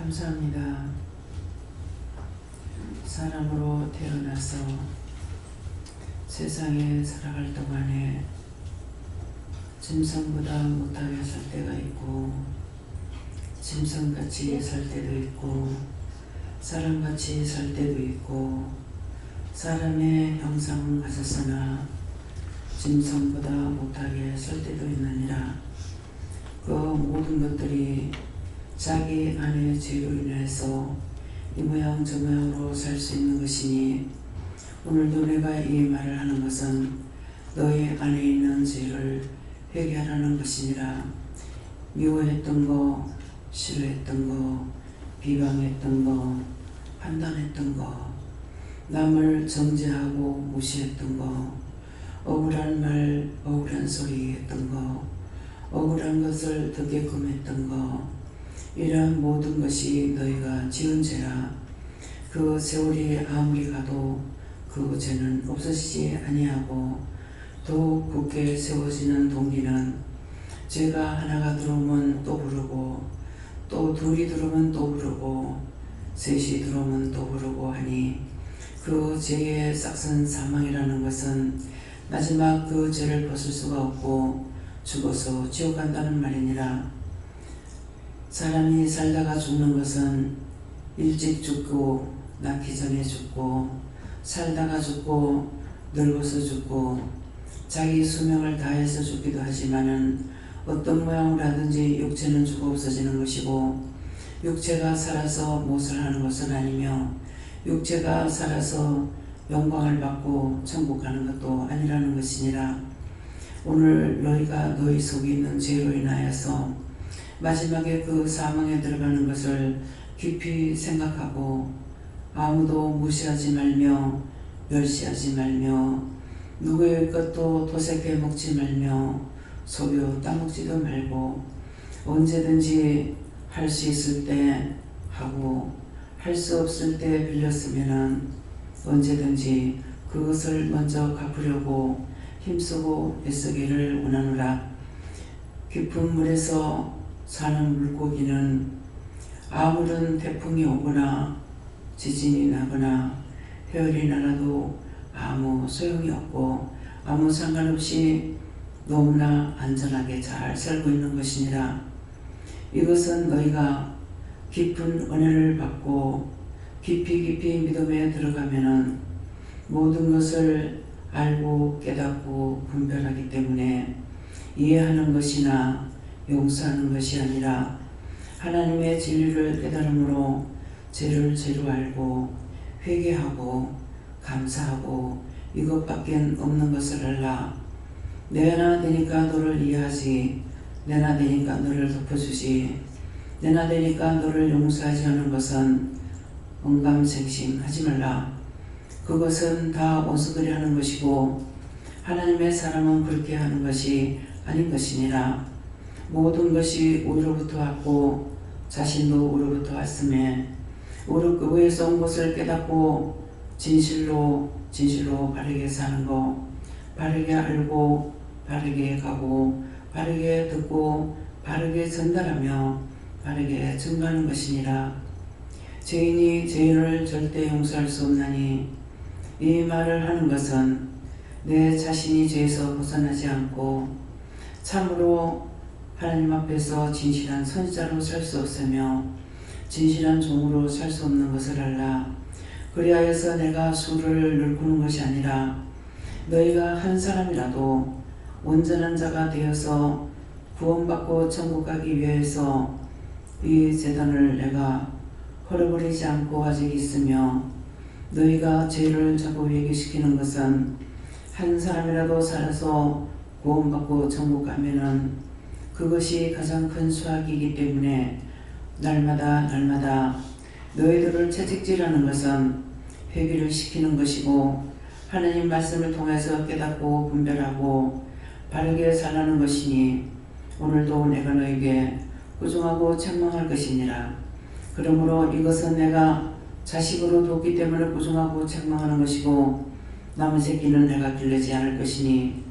감사합니다. 사람으로 태어나서 세상에 살아갈 동안에 짐승보다 못하게 살 때가 있고, 짐승같이 살 때도 있고, 사람같이 살 때도 있고, 사람의 형상을 가졌으나 짐승보다 못하게 살 때도 있느니라. 그 모든 것들이 자기 안의 죄로 인해서 이 모양 저 모양으로 살 수 있는 것이니, 오늘도 내가 이 말을 하는 것은 너희 안에 있는 죄를 회개하라는 것이니라. 미워했던 거, 싫어했던 거, 비방했던 거, 판단했던 거, 남을 정죄하고 무시했던 거, 억울한 말, 억울한 소리 했던 거, 억울한 것을 듣게끔 했던 거, 이러한 모든 것이 너희가 지은 죄라. 그 세월이 아무리 가도 그 죄는 없어지지 아니하고, 더욱 굳게 세워지는 동기는 죄가 하나가 들어오면 또 부르고, 또 둘이 들어오면 또 부르고, 셋이 들어오면 또 부르고 하니, 그 죄의 싹슨 사망이라는 것은 마지막 그 죄를 벗을 수가 없고 죽어서 지옥 간다는 말이니라. 사람이 살다가 죽는 것은 일찍 죽고 낳기 전에 죽고, 살다가 죽고 늙어서 죽고, 자기 수명을 다해서 죽기도 하지만은 어떤 모양으로 하든지 육체는 죽어 없어지는 것이고, 육체가 살아서 무엇을 하는 것은 아니며, 육체가 살아서 영광을 받고 천국 가는 것도 아니라는 것이니라. 오늘 너희가 너희 속에 있는 죄로 인하여서 마지막에 그 사망에 들어가는 것을 깊이 생각하고, 아무도 무시하지 말며 멸시하지 말며 누구의 것도 도색해 먹지 말며 속여 따먹지도 말고, 언제든지 할 수 있을 때 하고 할 수 없을 때 빌렸으면은 언제든지 그것을 먼저 갚으려고 힘쓰고 애쓰기를 원하노라. 깊은 물에서 사는 물고기는 아무런 태풍이 오거나 지진이 나거나 해열이 나라도 아무 소용이 없고 아무 상관없이 너무나 안전하게 잘 살고 있는 것이니라. 이것은 너희가 깊은 은혜를 받고 깊이 믿음에 들어가면은 모든 것을 알고 깨닫고 분별하기 때문에 이해하는 것이나 용서하는 것이 아니라 하나님의 진리를 깨달음으로 죄를 죄로 알고 회개하고 감사하고 이것밖에 없는 것을 알라. 내나 되니까 너를 이해하지, 내나 되니까 너를 덮어주지, 내나 되니까 너를 용서하지 않은 것은 언감생심하지 말라. 그것은 다 원수들이 하는 것이고 하나님의 사람은 그렇게 하는 것이 아닌 것이니라. 모든 것이 우리로부터 왔고 자신도 우리로부터 왔음에 우리 위에서 온 것을 깨닫고 진실로 바르게 사는 것, 바르게 알고 바르게 가고 바르게 듣고 바르게 전달하며 바르게 증거하는 것이니라. 죄인이 죄인을 절대 용서할 수 없나니, 이 말을 하는 것은 내 자신이 죄에서 벗어나지 않고 참으로 하나님 앞에서 진실한 선지자로 살 수 없으며 진실한 종으로 살 수 없는 것을 알라. 그리하여서 내가 수를 늘구는 것이 아니라 너희가 한 사람이라도 온전한 자가 되어서 구원받고 천국 가기 위해서 이 제단을 내가 헐어버리지 않고 아직 있으며, 너희가 죄를 자꾸 회개시키는 것은 한 사람이라도 살아서 구원받고 천국 가면은 그것이 가장 큰 수확이기 때문에 날마다 너희들을 채찍질하는 것은 회개를 시키는 것이고 하나님 말씀을 통해서 깨닫고 분별하고 바르게 살라는 것이니, 오늘도 내가 너에게 꾸중하고 책망할 것이니라. 그러므로 이것은 내가 자식으로 뒀기 때문에 꾸중하고 책망하는 것이고 남은 새끼는 내가 길르지 않을 것이니,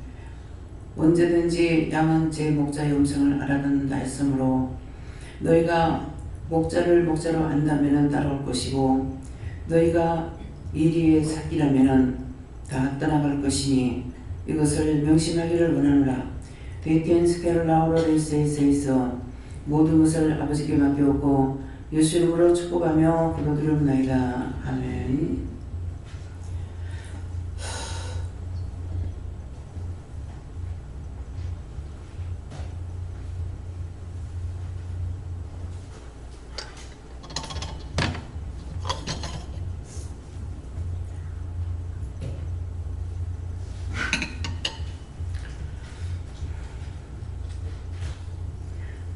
언제든지 양은 제 목자의 음성을 알아듣는다 했으므로 너희가 목자를 목자로 안다면 따라올 것이고 너희가 이리의 새끼라면 다 떠나갈 것이니 이것을 명심하기를 원하노라. 데이텐 스케롤라우로레이스에서 모든 것을 아버지께 맡겨오고 예수 이름으로 축복하며 기도드리옵나이다. 아멘.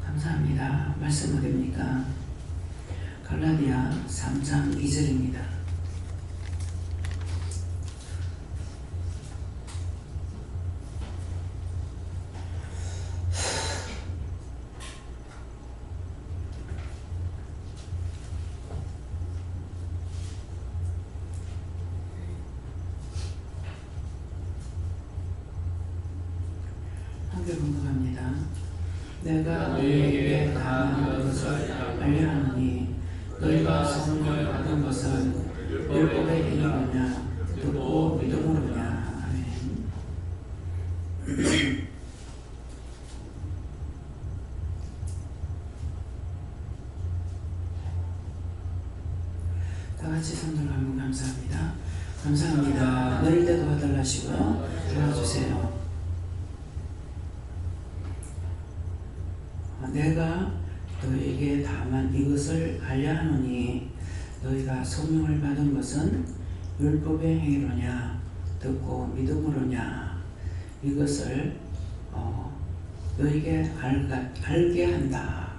감사합니다. 말씀 어디입니까? 갈라디아 3장 2절입니다. 한글 공부합니다. 내가 너희에게 다한 것을 알려하노니 너희가 성령을 받은 것은 율법의 행위로냐 듣고 믿음으로냐. 아멘. 다같이 손들어 한번 감사합니다. 감사합니다. 너희 때 도와달라 하시고요. 도와주세요. 내가 너희에게 다만 이것을 알려하노니 너희가 성령을 받은 것은 율법의 행위로냐 듣고 믿음으로냐. 이것을 너희에게 알게 한다.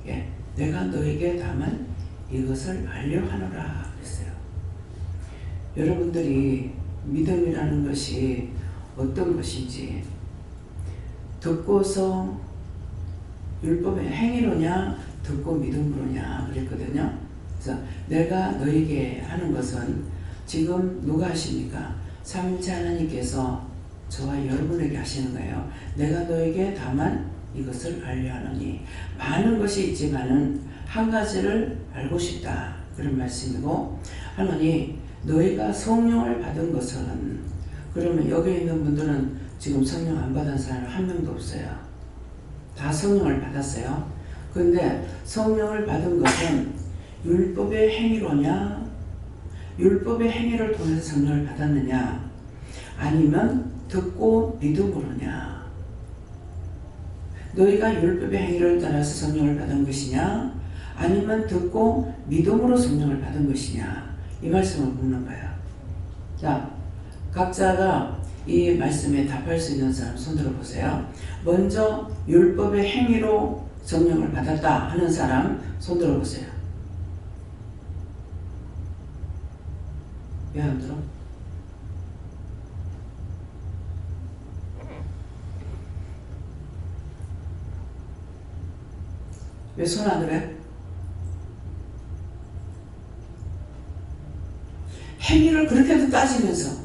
예, 내가 너희에게 다만 이것을 알려하노라 그랬어요. 여러분들이 믿음이라는 것이 어떤 것인지 듣고서 율법의 행위로냐 듣고 믿음으로냐 그랬거든요. 그래서 내가 너에게 하는 것은 지금 누가 하십니까? 삼위일체 하나님께서 저와 여러분에게 하시는 거예요. 내가 너에게 다만 이것을 알려하노니 많은 것이 있지만은 한 가지를 알고 싶다 그런 말씀이고 하노니 너희가 성령을 받은 것은 그러면 여기 있는 분들은 지금 성령 안 받은 사람 한 명도 없어요. 다 성령을 받았어요. 그런데 성령을 받은 것은 율법의 행위로냐 율법의 행위를 통해서 성령을 받았느냐 아니면 듣고 믿음으로냐. 너희가 율법의 행위를 따라서 성령을 받은 것이냐 아니면 듣고 믿음으로 성령을 받은 것이냐 이 말씀을 묻는 거야. 자, 각자가 이 말씀에 답할 수 있는 사람 손들어 보세요. 먼저 율법의 행위로 성령을 받았다 하는 사람 손들어 보세요. 왜 안 들어? 왜 손 안 들어요? 행위를 그렇게도 따지면서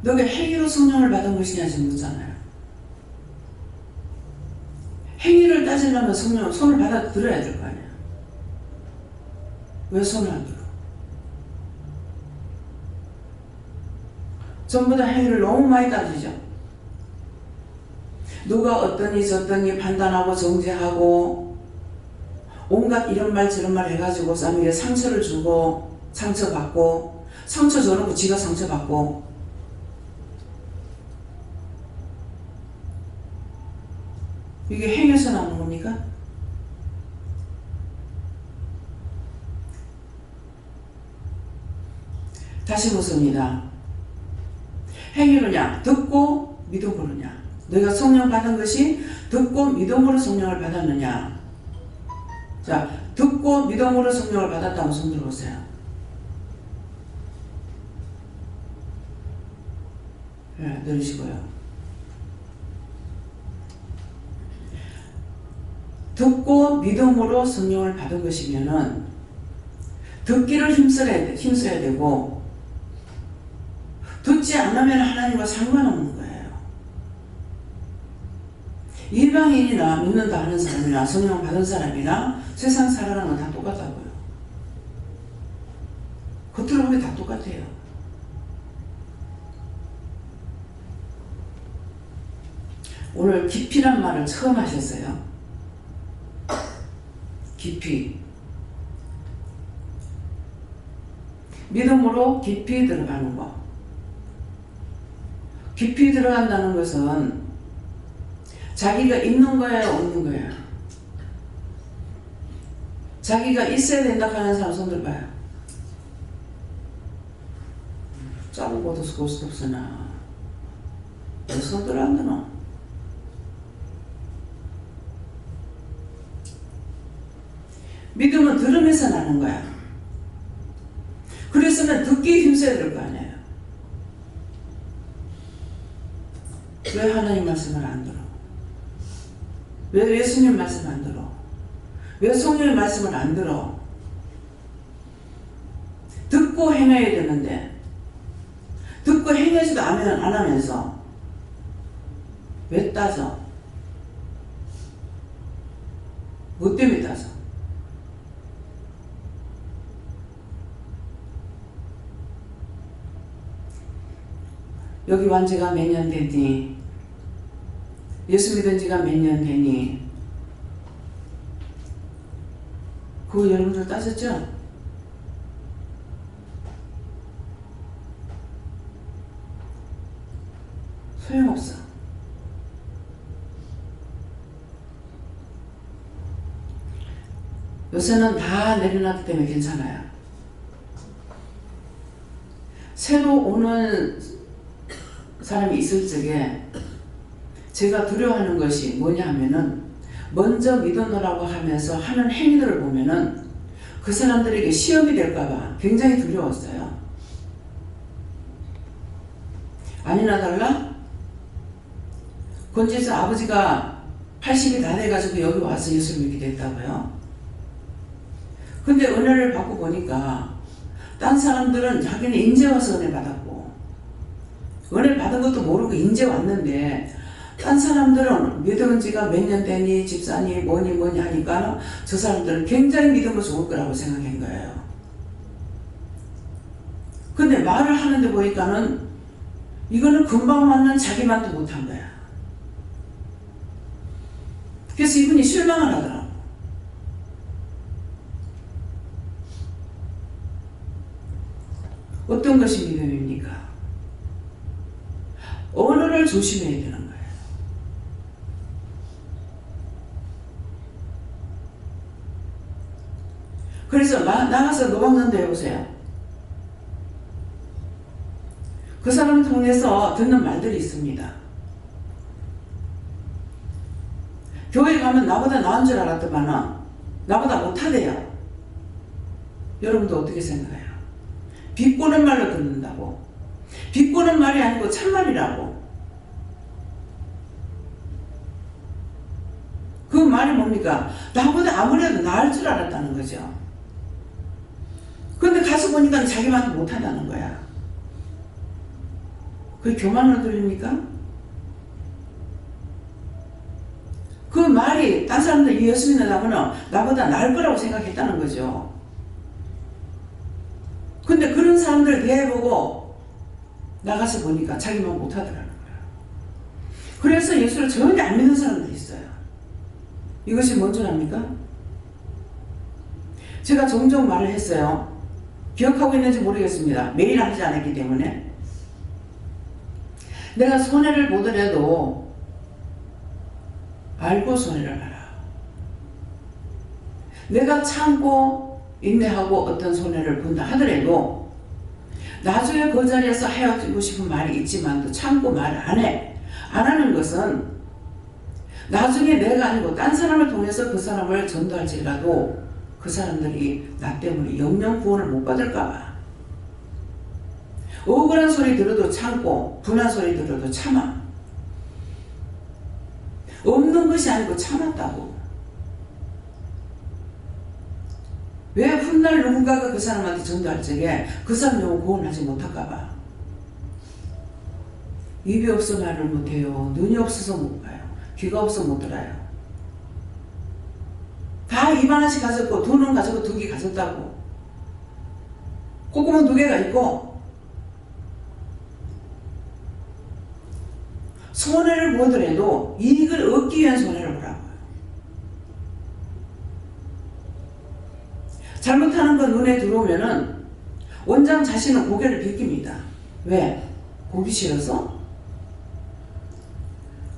너가 행위로 성령을 받은 것이냐 지금 묻잖아요. 행위를 따지려면 성령 손을 받아 들어야 될 거 아니야. 왜 손을 안 들어? 전부 다 행위를 너무 많이 따지죠. 누가 어떠니 저떠니 판단하고 정죄하고 온갖 이런 말 저런 말 해가지고 남에게 상처를 주고 상처받고 상처 줘놓고 지가 상처받고 이게 행위에서 나오는 겁니까? 다시 묻습니다. 행위로냐 듣고 믿음으로냐. 너희가 성령 받은 것이 듣고 믿음으로 성령을 받았느냐. 자, 듣고 믿음으로 성령을 받았다고 손 들어보세요. 네, 들으시고요. 듣고 믿음으로 성령을 받은 것이면은 듣기를 힘써야 되고 듣지 않으면 하나님과 상관없는 거예요. 이방인이나 믿는다 하는 사람이나 성령 받은 사람이나 세상 살아가는 건 다 똑같다고요. 겉으로 보면 다 똑같아요. 오늘 깊이란 말을 처음 하셨어요. 깊이. 믿음으로 깊이 들어가는 거. 깊이 들어간다는 것은 자기가 있는 거예요, 없는 거예요? 자기가 있어야 된다 하는 사람 손 들어봐요. 짜고 고도스 고스톱스나 왜 손 들어 안 드노? 믿음은 들으면서 나는 거야. 그래서는 듣기 힘써야 될 거 아니에요. 왜 하나님 말씀을 안 들어? 왜 예수님 말씀 안 들어? 왜 성령의 말씀을 안 들어? 듣고 행해야 되는데 듣고 행하지도 안 하면서 왜 따져? 뭐 때문에 따져? 여기 완 지가 몇 년 됐니? 예수 믿은 지가 몇 년 되니? 그거 여러분들 따졌죠? 소용없어. 요새는 다 내려놨기 때문에 괜찮아요. 새로 오는 사람이 있을 적에 제가 두려워하는 것이 뭐냐 하면은 먼저 믿어놓으라고 하면서 하는 행위들을 보면은 그 사람들에게 시험이 될까봐 굉장히 두려웠어요. 아니나 달라? 권지에서 아버지가 80이 다 돼가지고 여기 와서 예수를 믿게 됐다고요. 근데 은혜를 받고 보니까 딴 사람들은 자기는 인제 와서 은혜 받았고 은혜 받은 것도 모르고 인제 왔는데 딴 사람들은 믿은 지가 몇 년 되니 집사니 뭐니 하니까 저 사람들은 굉장히 믿음으로 좋을 거라고 생각한 거예요. 근데 말을 하는데 보니까는 이거는 금방 맞는 자기만도 못한 거야. 그래서 이분이 실망을 하더라고. 어떤 것이 믿음입니까? 언어를 조심해야 되는 거예요. 그래서 나가서 노방전도 해보세요. 그 사람 통해서 듣는 말들이 있습니다. 교회 가면 나보다 나은 줄 알았더만은 나보다 못하대요. 여러분도 어떻게 생각해요? 비꼬는 말로 듣는다고. 비꼬는 말이 아니고 참말이라고. 그 말이 뭡니까? 나보다 아무래도 나을 줄 알았다는 거죠. 근데 가서 보니까 자기만도 못하다는 거야. 그게 교만으로 들립니까? 그 말이 딴 사람들 예수 믿는 나보다 나을 거라고 생각했다는 거죠. 근데 그런 사람들을 대해보고 나가서 보니까 자기만 못하더라는 거야. 그래서 예수를 전혀 안 믿는 사람들이 있어요. 이것이 뭔 줄 압니까? 제가 종종 말을 했어요. 기억하고 있는지 모르겠습니다. 매일 하지 않았기 때문에. 내가 손해를 보더라도 알고 손해를 봐라. 내가 참고 인내하고 어떤 손해를 본다 하더라도 나중에 그 자리에서 헤어지고 싶은 말이 있지만도 참고 말을 안 해. 안 하는 것은 나중에 내가 아니고 딴 사람을 통해서 그 사람을 전도할지라도 그 사람들이 나 때문에 영영 구원을 못 받을까봐. 억울한 소리 들어도 참고 분한 소리 들어도 참아. 없는 것이 아니고 참았다고. 왜 훗날 누군가가 그 사람한테 전도할 적에 그 사람 영혼 구원하지 못할까봐. 입이 없어 말을 못해요. 눈이 없어서 못 봐요. 귀가 없어 못 들어요. 다 2만 원씩 가졌고 돈은 가지고 2개 가졌다고. 콧구멍 2개가 있고 손해를 보더라도 이익을 얻기 위한 손해를 보라고요. 잘못하는 건 눈에 들어오면은 원장 자신은 고개를 빗깁니다. 왜? 보기 싫어서?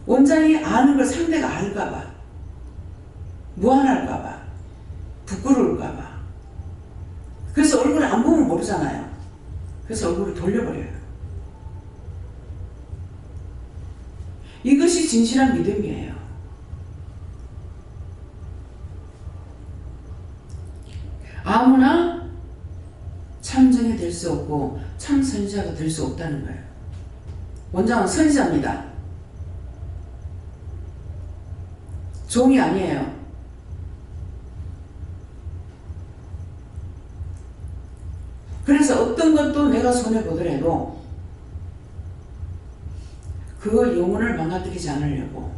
원장이 아는 걸 상대가 알까봐, 무안할까봐, 부끄러울까봐. 그래서 얼굴을 안 보면 모르잖아요. 그래서 얼굴을 돌려버려요. 이것이 진실한 믿음이에요. 아무나 참정이 될 수 없고 참 선지자가 될 수 없다는 거예요. 원장은 선지자입니다. 종이 아니에요. 그래서 어떤 것도 내가 손해보더라도 그 영혼을 망가뜨리지 않으려고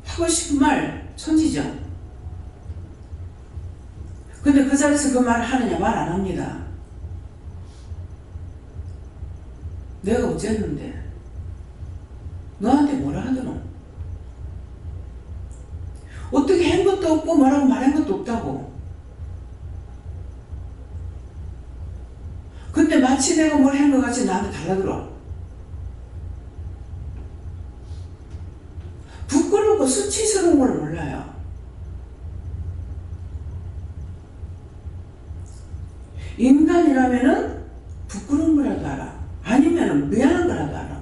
하고 싶은 말 천지죠. 근데 그 자리에서 그 말을 하느냐? 말 안 합니다. 내가 어쨌는데 너한테 뭐라 하더노? 어떻게 한 것도 없고 뭐라고 말한 것도 없다고. 근데 마치 내가 뭘 한 것 같이 나한테 달라들어. 부끄럽고 수치스러운 걸 몰라요. 인간이라면은 부끄러운 거라도 알아. 아니면은 미안한 거라도 알아.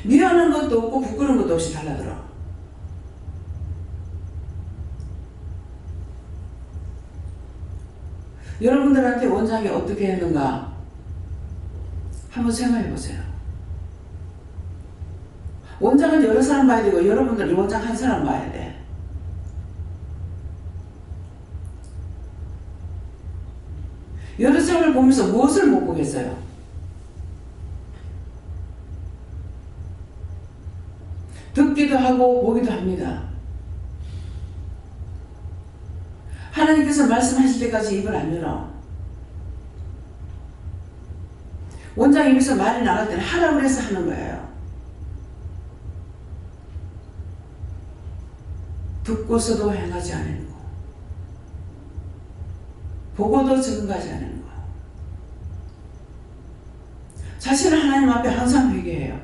미안한 것도 없고 부끄러운 것도 없이 달라들어. 여러분들한테 원장이 어떻게 했는가 한번 생각해 보세요. 원장은 여러 사람 봐야 되고 여러분들은 원장 한 사람 봐야 돼. 여러 사람을 보면서 무엇을 못 보겠어요? 듣기도 하고 보기도 합니다. 하나님께서 말씀하실 때까지 입을 안 열어. 원장 입에서 말이 나갈 때는 하라고 해서 하는 거예요. 듣고서도 행하지 않는 거, 보고도 증거하지 않는 거. 자신은 하나님 앞에 항상 회개해요.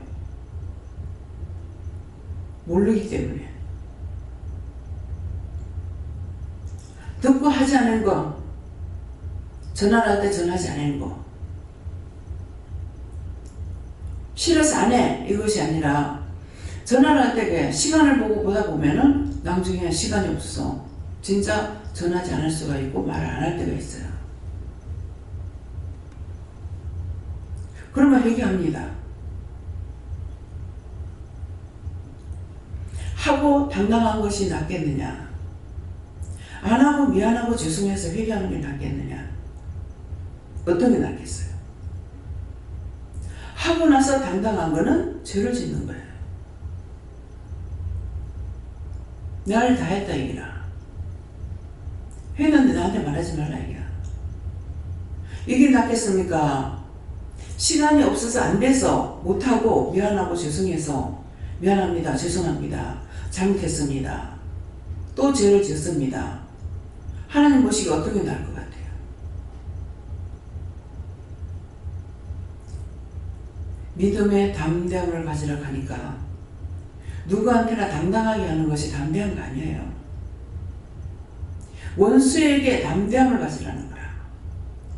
모르기 때문에. 듣고 하지 않은 거, 전화를 할 때 전하지 않은 거, 싫어서 안 해 이것이 아니라 전화를 할 때 시간을 보고 보다 보면은 나중에 시간이 없어서 진짜 전하지 않을 수가 있고 말을 안 할 때가 있어요. 그러면 회개합니다. 하고 당당한 것이 낫겠느냐? 안 하고 미안하고 죄송해서 회개하는 게 낫겠느냐? 어떤 게 낫겠어요? 하고 나서 당당한 거는 죄를 짓는 거예요. 나를 다 했다 이기라. 했는데 나한테 말하지 말라 이기라. 이게 낫겠습니까? 시간이 없어서 안 돼서 못하고 미안하고 죄송해서 미안합니다. 죄송합니다. 잘못했습니다. 또 죄를 지었습니다. 하나님 보시기 어떻게 나을 것 같아요? 믿음의 담대함을 가지라고 하니까 누구한테나 당당하게 하는 것이 담대한 거 아니에요. 원수에게 담대함을 가지라는 거야.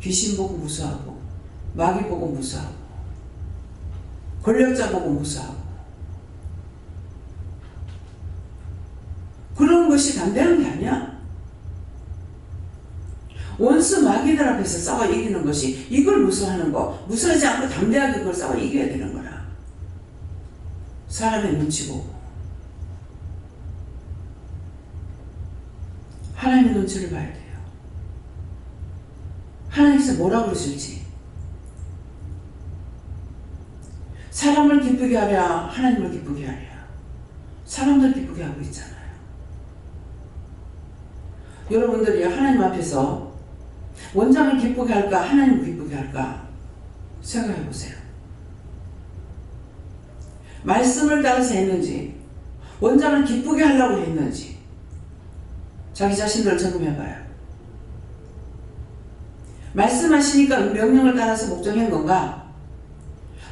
귀신 보고 무서워하고 마귀 보고 무서워하고 권력자 보고 무서워하고 그런 것이 담대한 게 아니야. 원수 마귀들 앞에서 싸워 이기는 것이 이걸 무서워하는 거. 무서워하지 않고 담대하게 그걸 싸워 이겨야 되는 거라. 사람의 눈치 보고 하나님의 눈치를 봐야 돼요. 하나님께서 뭐라고 그러실지. 사람을 기쁘게 하랴 하나님을 기쁘게 하랴. 사람들 기쁘게 하고 있잖아요. 여러분들이 하나님 앞에서 원장을 기쁘게 할까 하나님을 기쁘게 할까 생각해 보세요. 말씀을 따라서 했는지 원장을 기쁘게 하려고 했는지 자기 자신들을 점검해봐요. 말씀하시니까 명령을 따라서 복종한 건가?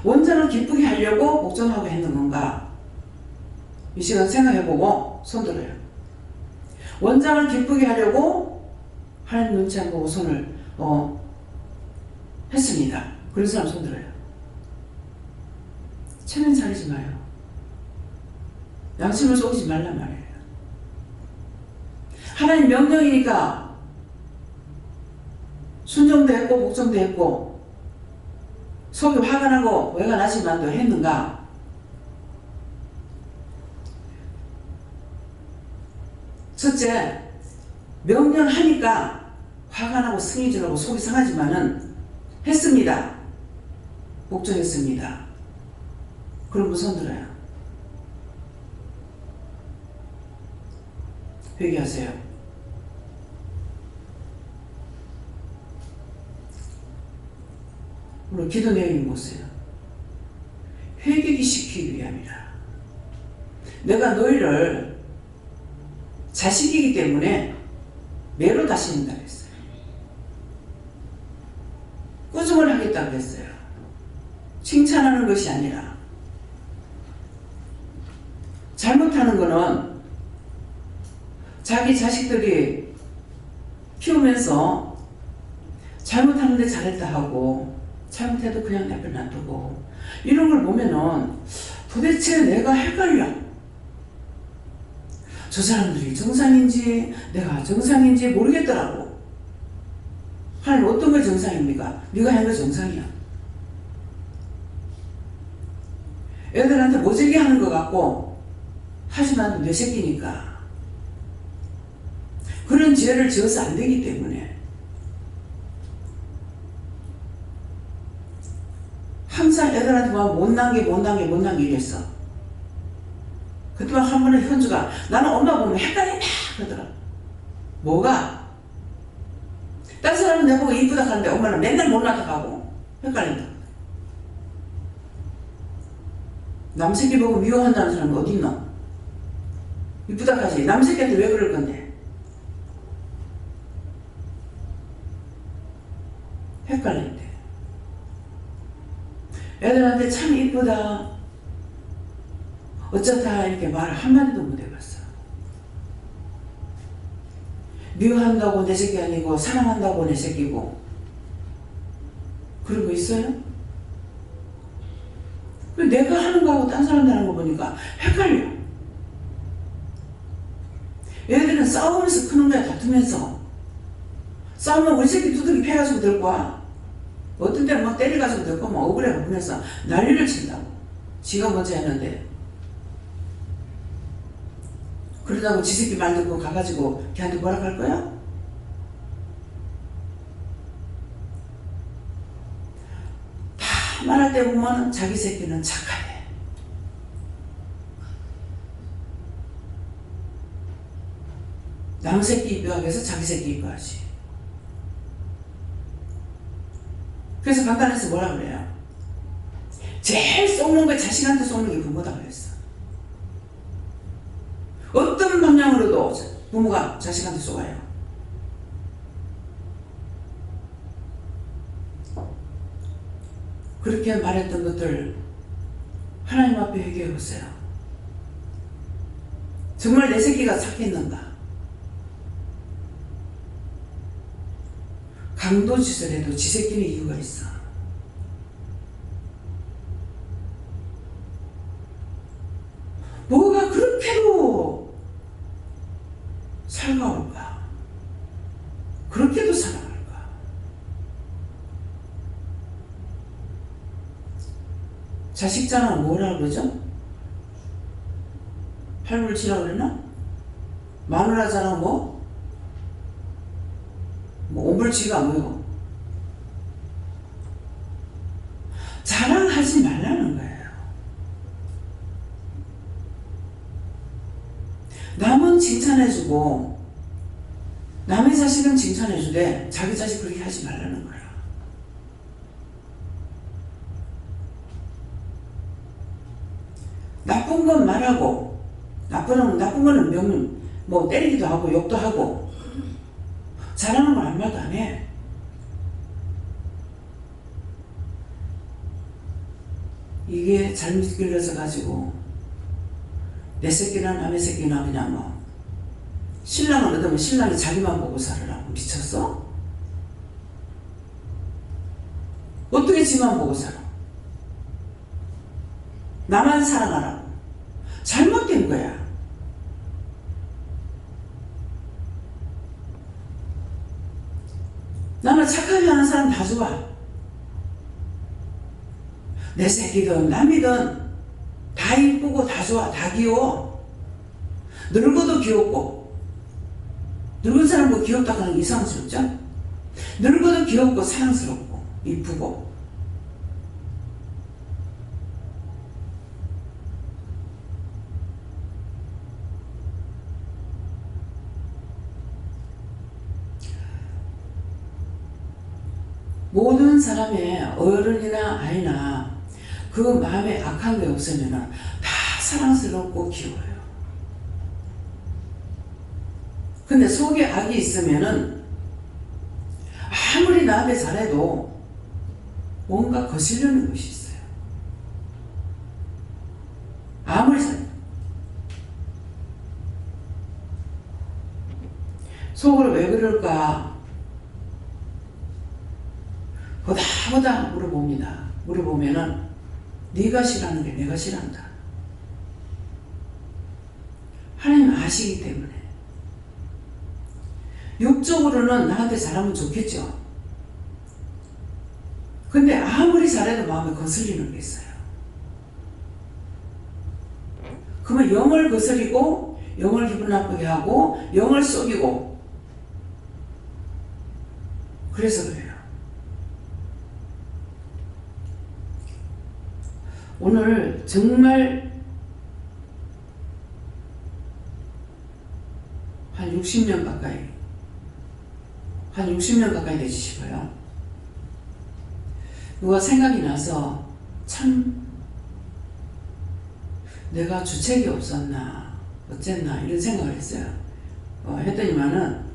원장을 기쁘게 하려고 복종하고 했는 건가? 이 시간 생각해보고 손 들어요. 원장을 기쁘게 하려고 하나님 눈치 안 보고 손을 했습니다. 그런 사람 손 들어요. 체면 차리지 마요. 양심을 속이지 말란 말이에요. 하나님 명령이니까 순종도 했고 복종도 했고 속이 화가 나고 외가 나지만도 했는가? 첫째, 명령하니까 화가 나고 승이 지르고 속이 상하지만은 했습니다. 복종했습니다. 그럼 손 들어요. 회개하세요. 오늘 기도 내용이 무엇이에요? 회개기 시키기 위함이라. 내가 너희를 자식이기 때문에 매로 다스린다 그랬어요. 꾸중을 하겠다 그랬어요. 칭찬하는 것이 아니라. 잘못하는 거는 자기 자식들이 키우면서 잘못하는데 잘했다 하고 잘못해도 그냥 내버려 놔두고 이런 걸 보면은 도대체 내가 헷갈려. 저 사람들이 정상인지 내가 정상인지 모르겠더라고. 하나님 어떤 게 정상입니까? 네가 한 거 정상이야. 애들한테 모질게 하는 것 같고 하지만 내 새끼니까 그런 죄를 지어서 안 되기 때문에 항상 애들한테 막 못난 게 이랬어. 그때 막 한 번에 현주가 나는 엄마 보면 헷갈린다 그러더라. 뭐가? 딴 사람은 내보고 이쁘다 하는데 엄마는 맨날 못났다 하고 헷갈린다. 남새끼 보고 미워한다는 사람은 어디 있노? 이쁘다 하지. 남새끼한테 왜 그럴 건데? 헷갈린대. 애들한테 참 이쁘다 어쩌다 이렇게 말 한마디도 못 해봤어. 미워한다고 내 새끼 아니고 사랑한다고 내 새끼고 그런 거 있어요? 내가 하는 거하고 딴 사람들 하는 거 보니까 헷갈려. 얘들은 싸우면서 크는 거야. 다투면서 싸우면 우리 새끼 두들기 패가지고 들 거야. 어떤 때는 막 때려가지고 들 거면 억울해 보면서 난리를 친다고. 지가 먼저 했는데 그러다고 지 새끼 말 듣고 가가지고 걔한테 뭐라 할 거야? 다 말할 때 보면 자기 새끼는 착하대. 남 새끼 입교하면서 자기 새끼 입교하지. 그래서 간단해서 뭐라 그래요? 제일 쏘는 거 자식한테 쏘는 게 부모다 그랬어. 어떤 방향으로도 부모가 자식한테 쏘아요. 그렇게 말했던 것들 하나님 앞에 회개해 보세요. 정말 내 새끼가 착했는가? 강도짓을 해도 지 새끼는 이유가 있어. 뭐가 그렇게도 살가울까? 그렇게도 사랑할까? 자식 자랑 뭐라 그러죠? 팔불치라고 그러나? 마누라 자랑 뭐 오불치가 뭐요? 자랑하지 말라는 거예요. 칭찬해주고 남의 자식은 칭찬해주되 자기 자식 그렇게 하지 말라는 거야. 나쁜 건 말하고 나쁜 거는 명령 뭐 때리기도 하고 욕도 하고 잘하는 건 아무 말도 안 해. 이게 잘못 길러져 가지고 내 새끼나 남의 새끼나 그냥 뭐 신랑을 얻으면 신랑이 자기만 보고 살으라고. 미쳤어? 어떻게 지만 보고 살아? 나만 사랑하라고. 잘못된 거야. 나는 착하게 하는 사람 다 좋아. 내 새끼든 남이든 다 이쁘고 다 좋아. 다 귀여워. 늙어도 귀엽고. 늙은 사람도 귀엽다고 하는 게 이상스럽죠? 늙어도 귀엽고 사랑스럽고 이쁘고. 모든 사람의 어른이나 아이나 그 마음에 악한 게 없으면 다 사랑스럽고 귀여워요. 근데 속에 악이 있으면은 아무리 나한테 잘해도 뭔가 거슬리는 것이 있어요. 아무리 잘해도. 속으로 왜 그럴까? 보다 물어봅니다. 물어보면은 네가 싫어하는 게 내가 싫어한다. 하나님 아시기 때문에. 육적으로는 나한테 잘하면 좋겠죠. 근데 아무리 잘해도 마음에 거슬리는 게 있어요. 그러면 영을 거스리고 영을 기분 나쁘게 하고 영을 속이고 그래서 그래요. 오늘 정말 한 60년 가까이 되시고요. 누가 생각이 나서 참 내가 주책이 없었나 어쨌나 이런 생각을 했어요. 했더니만은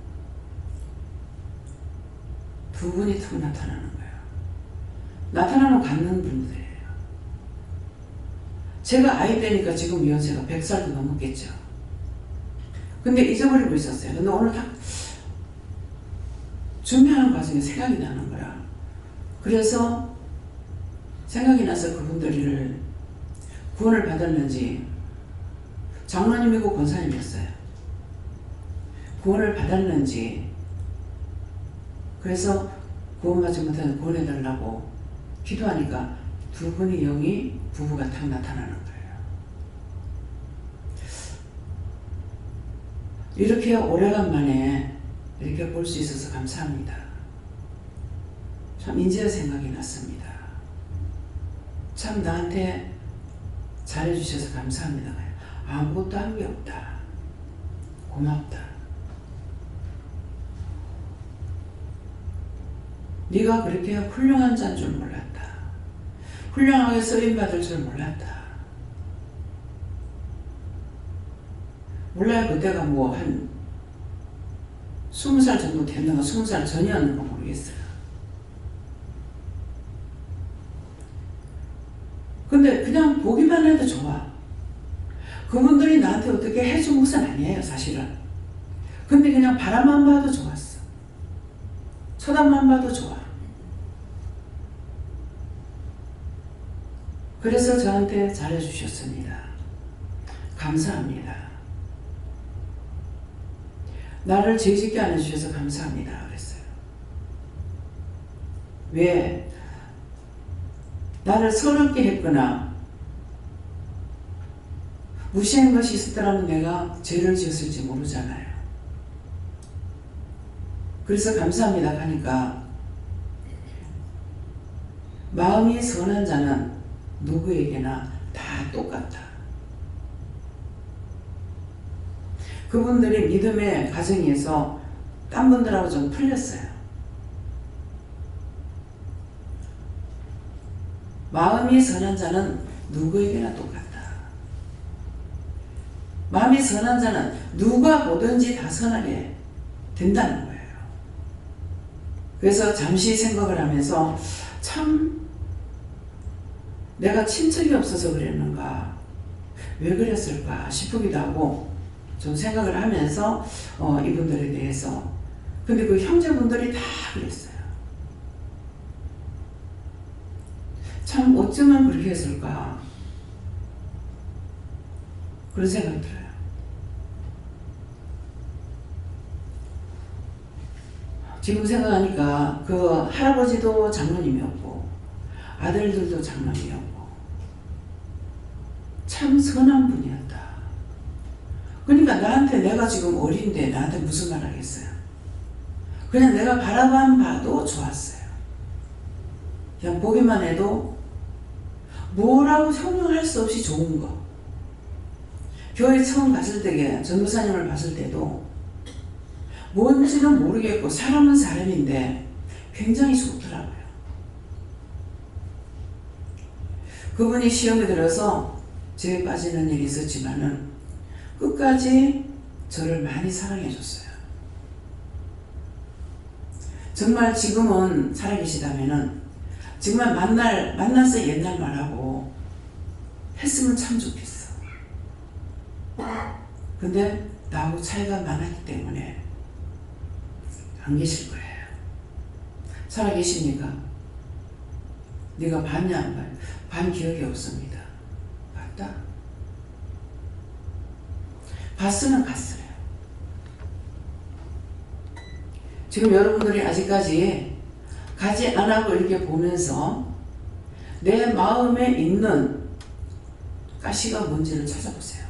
두 분이 탁 나타나는 거예요. 나타나면 갖는 분들이에요. 제가 아이 때니까 지금 연세가 100살도 넘었겠죠. 근데 잊어버리고 있었어요. 근데 오늘 딱 준비하는 과정에 생각이 나는 거야. 그래서 생각이 나서 그분들을 구원을 받았는지, 장로님이고 권사님이었어요. 구원을 받았는지, 그래서 구원받지 못하는 구원해달라고 기도하니까 두 분의 영이 부부가 탁 나타나는 거예요. 이렇게 오래간만에 이렇게 볼 수 있어서 감사합니다. 참 인제야 생각이 났습니다. 참 나한테 잘해주셔서 감사합니다. 아무것도 한 게 없다. 고맙다. 네가 그렇게 훌륭한 자인 줄 몰랐다. 훌륭하게 쓰임받을 줄 몰랐다. 몰라요. 그때가 뭐 한 20살 정도 됐는가 20살 전이었는가 모르겠어요. 근데 그냥 보기만 해도 좋아. 그분들이 나한테 어떻게 해준 것은 아니에요, 사실은. 근데 그냥 바라만 봐도 좋았어. 쳐다만 봐도 좋아. 그래서 저한테 잘해주셨습니다. 감사합니다. 나를 죄짓게 안 해주셔서 감사합니다. 그랬어요. 왜? 나를 서럽게 했거나 무시한 것이 있었더라면 내가 죄를 지었을지 모르잖아요. 그래서 감사합니다 하니까 마음이 선한 자는 누구에게나 다 똑같다. 그분들이 믿음의 과정에서 딴 분들하고 좀 틀렸어요. 마음이 선한 자는 누구에게나 똑같다. 마음이 선한 자는 누가 보든지 다 선하게 된다는 거예요. 그래서 잠시 생각을 하면서 참 내가 친척이 없어서 그랬는가, 왜 그랬을까 싶기도 하고 좀 생각을 하면서 이분들에 대해서, 근데 그 형제분들이 다 그랬어요. 참 어쩌면 그렇게 했을까 그런 생각이 들어요. 지금 생각하니까 그 할아버지도 장로님이었고 아들들도 장로님이었고 참 선한 분이었다. 그러니까 나한테, 내가 지금 어린데 나한테 무슨 말 하겠어요. 그냥 내가 바라만 봐도 좋았어요. 그냥 보기만 해도 뭐라고 형용할 수 없이 좋은 거. 교회 처음 갔을 때, 전도사님을 봤을 때도 뭔지는 모르겠고 사람은 사람인데 굉장히 좋더라고요. 그분이 시험에 들어서 죄에 빠지는 일이 있었지만은 끝까지 저를 많이 사랑해 줬어요. 정말 지금은 살아계시다면은 정말 만나서 옛날 말하고 했으면 참 좋겠어. 근데 나하고 차이가 많았기 때문에 안 계실 거예요. 살아계십니까? 네가 봤냐 안 봐요? 반 기억이 없습니다. 봤다? 봤으면 갔어요. 지금 여러분들이 아직까지 가지 안 하고 이렇게 보면서 내 마음에 있는 가시가 뭔지를 찾아보세요.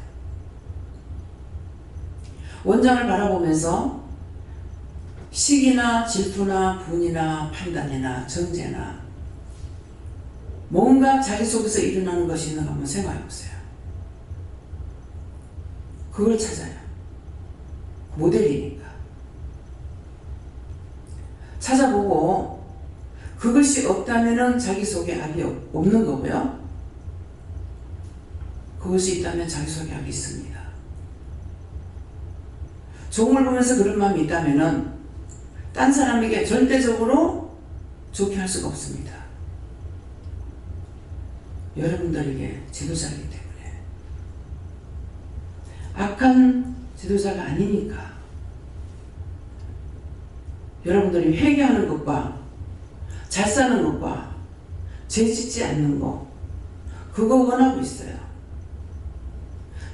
원장을 바라보면서 시기나 질투나 분이나 판단이나 정죄나 뭔가 자기 속에서 일어나는 것이 있는가 한번 생각해 보세요. 그걸 찾아요. 모델이니까. 찾아보고 그것이 없다면 자기 속에 악이 없는 거고요. 그것이 있다면 자기 속에 악이 있습니다. 종을 보면서 그런 마음이 있다면 딴 사람에게 절대적으로 좋게 할 수가 없습니다. 여러분들에게 지도자이기 때문에. 악한 지도자가 아니니까 여러분들이 회개하는 것과 잘 사는 것과 죄 짓지 않는 것, 그거 원하고 있어요.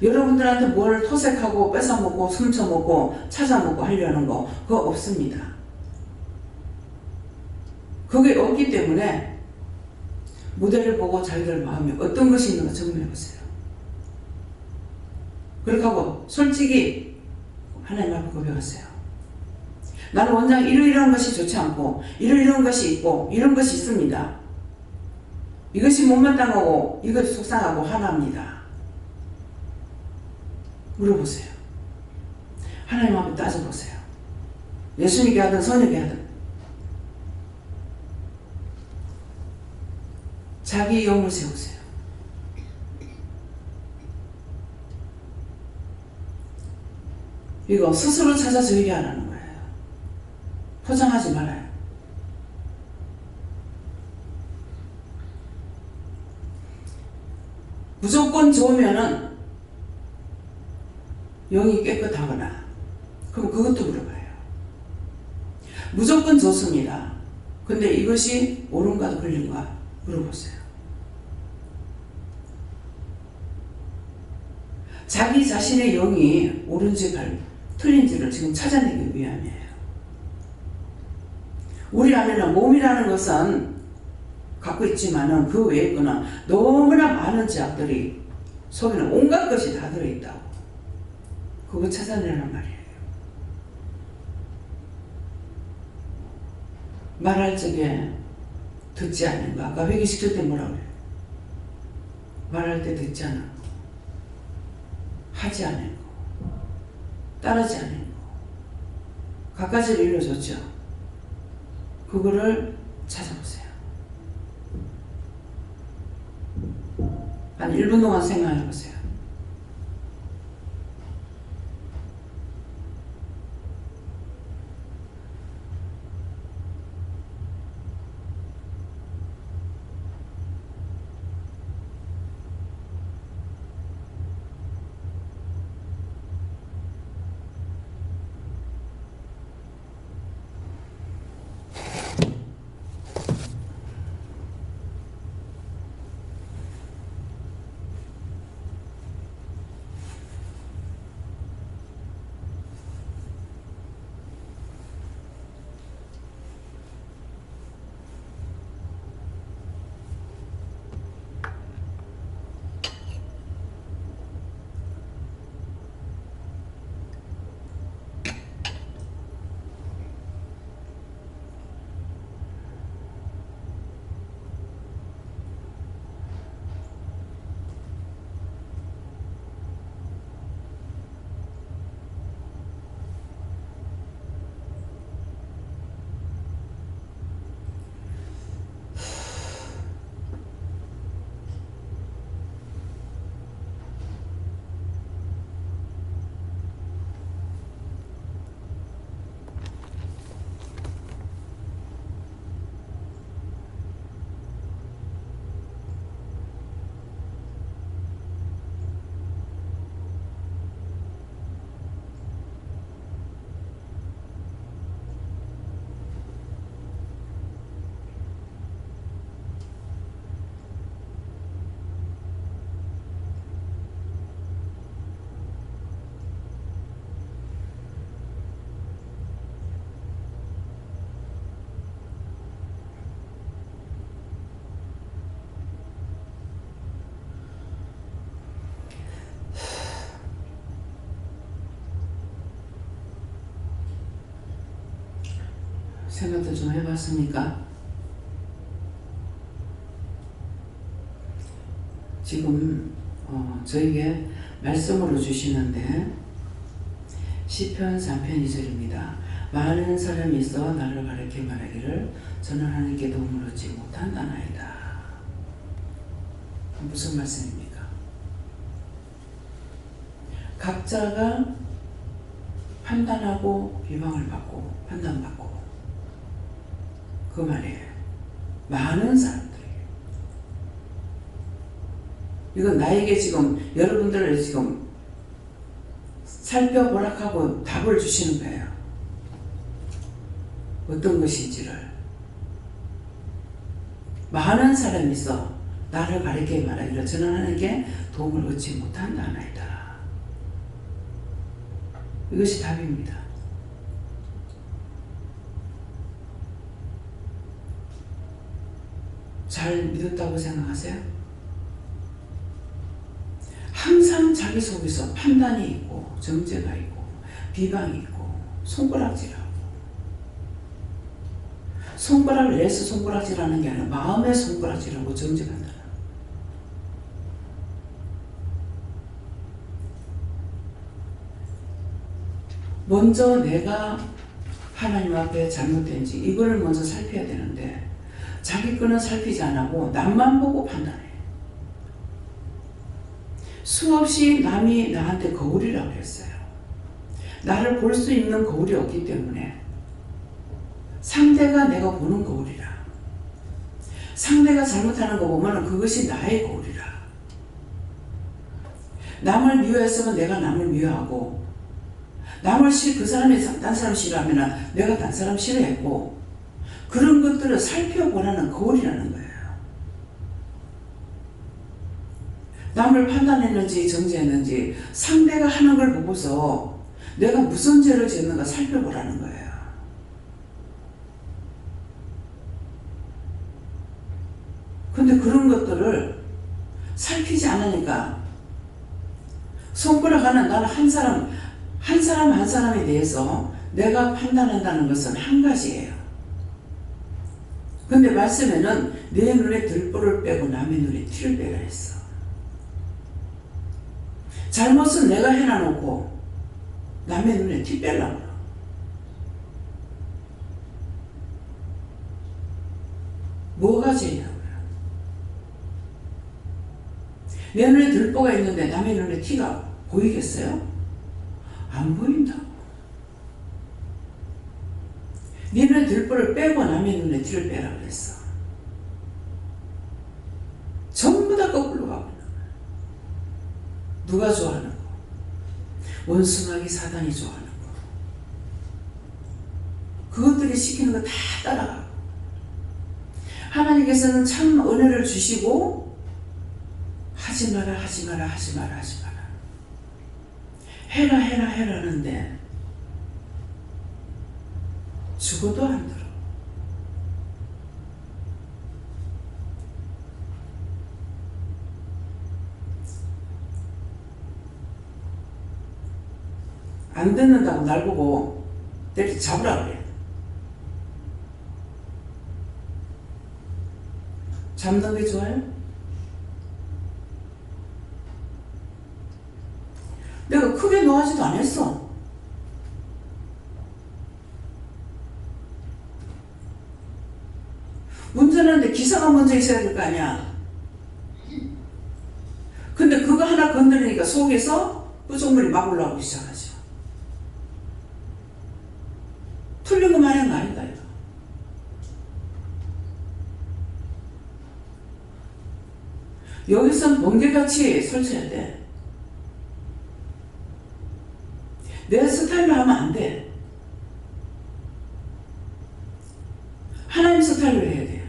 여러분들한테 뭘 토색하고 뺏어먹고 훔쳐먹고 찾아먹고 하려는 거 그거 없습니다. 그게 없기 때문에 무대를 보고 자기들 마음에 어떤 것이 있는가 점검해보세요. 그렇게 하고 솔직히 하나님 앞에 고백하세요. 나는 원장 이러이러한 것이 좋지 않고 이러이러한 것이 있고 이런 것이 있습니다. 이것이 못마땅하고 이것이 속상하고 화납니다. 물어보세요. 하나님 앞에 따져보세요. 예수님께 하든 선녀께 하든 자기 영을 세우세요. 이거 스스로 찾아서 얘기하라는 거예요. 포장하지 말아요. 무조건 좋으면은 영이 깨끗하거나 그럼 그것도 물어봐요. 무조건 좋습니다. 근데 이것이 옳은가 그른가 물어보세요. 자기 자신의 영이 옳은지 틀린지를 지금 찾아내기 위함이에요. 우리 안에는 몸이라는 것은 갖고 있지만은 그 외에 거는 너무나 많은 제약들이 속에는 온갖 것이 다 들어있다고. 그거 찾아내란 말이에요. 말할 적에 듣지 않는 거. 아까 회개시킬 때 뭐라 그래요? 말할 때 듣지 않은 거. 하지 않은 거. 따르지 않는 거. 갖가지를 일러줬죠. 그거를 찾아보세요. 한 1분 동안 생각해보세요. 생각도 좀 해봤습니까? 지금 저에게 말씀으로 주시는데 시편 3편 2절입니다. 많은 사람이 있어 나를 가르쳐 말하기를 저는 하나님께 도움을 얻지 못한다나이다. 무슨 말씀입니까? 각자가 판단하고 비방을 받고 판단받고 그 말이에요. 많은 사람들이. 이건 나에게 지금 여러분들을 지금 살펴보라고 답을 주시는 거예요. 어떤 것인지를. 많은 사람이 있어 나를 가리켜 말하기를 저는 하나님께 도움을 얻지 못한다나이다. 이것이 답입니다. 잘 믿었다고 생각하세요? 항상 자기 속에서 판단이 있고 정죄가 있고 비방이 있고 손가락질하고 손가락을 내서 손가락질하는 게 아니라 마음의 손가락질하고 정죄한다. 먼저 내가 하나님 앞에 잘못된지 이거를 먼저 살펴야 되는데 자기 거는 살피지 않고 남만 보고 판단해. 수없이 남이 나한테 거울이라고 했어요. 나를 볼 수 있는 거울이 없기 때문에 상대가 내가 보는 거울이라. 상대가 잘못하는 거 보면 그것이 나의 거울이라. 남을 미워했으면 내가 남을 미워하고 그 사람이 딴 사람 싫어하면 내가 딴 사람 싫어했고 그런 것들을 살펴보라는 거울이라는 거예요. 남을 판단했는지 정죄했는지 상대가 하는 걸 보고서 내가 무슨 죄를 지었는가 살펴보라는 거예요. 근데 그런 것들을 살피지 않으니까 손가락 하는 나는 한 사람 한 사람에 대해서 내가 판단한다는 것은 한 가지예요. 근데 말씀에는 내 눈에 들보를 빼고 남의 눈에 티를 빼라 했어. 잘못은 내가 해놔놓고 남의 눈에 티 빼려고. 뭐가 죄냐고요. 내 눈에 들보가 있는데 남의 눈에 티가 보이겠어요? 안 보인다고. 네 눈에 들보를 빼고 남의 눈에 티를 빼라 그랬어. 전부 다 거꾸로 가고 있는 거야. 누가 좋아하는 거? 원수마귀 사단이 좋아하는 거. 그것들이 시키는 거 다 따라가고. 하나님께서는 참 은혜를 주시고 하지 마라 하지 마라 하지 마라 하지 마라 해라 해라 해라 하는데 죽어도 안 들어. 안 듣는다고 날 보고 때려 잡으라 그래. 잡는 게 좋아요? 내가 크게 노하지도 않았어. 운전하는데 기사가 먼저 있어야 될 거 아니야. 근데 그거 하나 건드리니까 속에서 부속물이 막 올라오기 시작하죠. 틀린 거 말하는 거 아닌가 이거. 여기선 번개같이 설치해야 돼. 내 스타일로 하면 안 돼. 하나님 스타일로 해야 돼.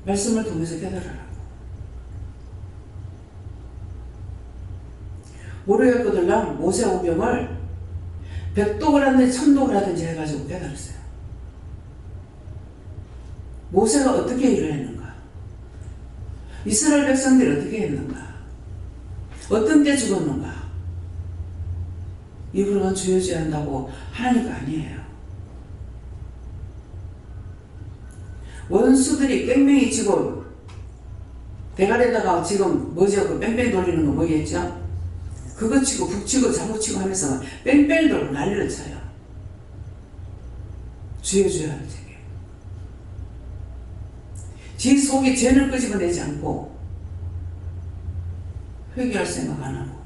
말씀을 통해서 깨달으라고. 모르겠거들랑 모세 오병을 백독을 하든지 천독을 하든지 해가지고 깨달았어요. 모세가 어떻게 일을 했는가? 이스라엘 백성들이 어떻게 했는가? 어떤 때 죽었는가? 입으로는 주여주한다고 하나님가 아니에요. 원수들이 뺑뺑이 치고 대가리에다가 지금 뭐죠? 그 뺑뺑이 돌리는 거 뭐겠죠? 그거 치고 북치고 장구치고 하면서 뺑뺑이 돌고 난리를 쳐요. 주여주여 할 적에 지 속에 죄를 끄집어내지 않고 회개할 생각 안 하고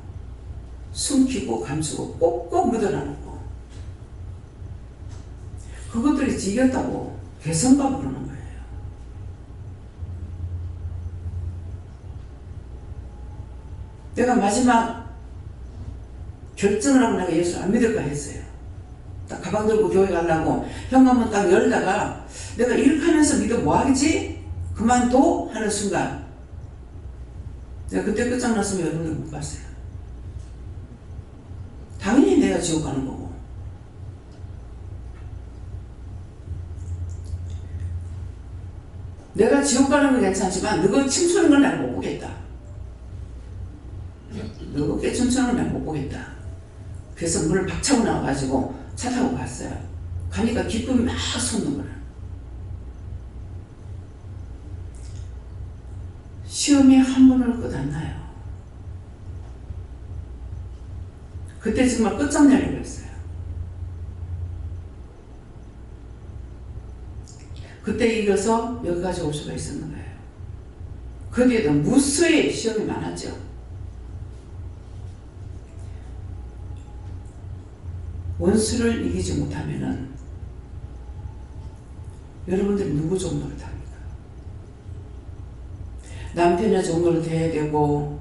숨기고 감추고 꼭꼭 묻어놔놓고 그것들이 지겼다고 개성과 부르는 거예요. 내가 마지막 결정을 하고 내가 예수를 안 믿을까 했어요. 딱 가방 들고 교회 가려고 현관문 딱 열다가 내가 이렇게 하면서 믿어 뭐하겠지? 그만둬? 하는 순간 내가 그때 끝장났으면 여러분들 못 봤어요. 당연히 내가 지옥 가는 거고. 내가 지옥 가는 건 괜찮지만 너가 춤추는 건 내가 못 보겠다. 너가 깨춤추는 건 내가 못 보겠다. 그래서 문을 박차고 나와가지고 차 타고 갔어요. 가니까 기쁨이 막 솟는 거야. 시험이 한 번 올 것 안 나요. 그때 정말 끝장내려고 했어요. 그때 이겨서 여기까지 올 수가 있었는 거예요. 그 뒤에도 무수히 시험이 많았죠. 원수를 이기지 못하면은 여러분들이 누구 종로를 합니까? 남편의 종로를 대해야 되고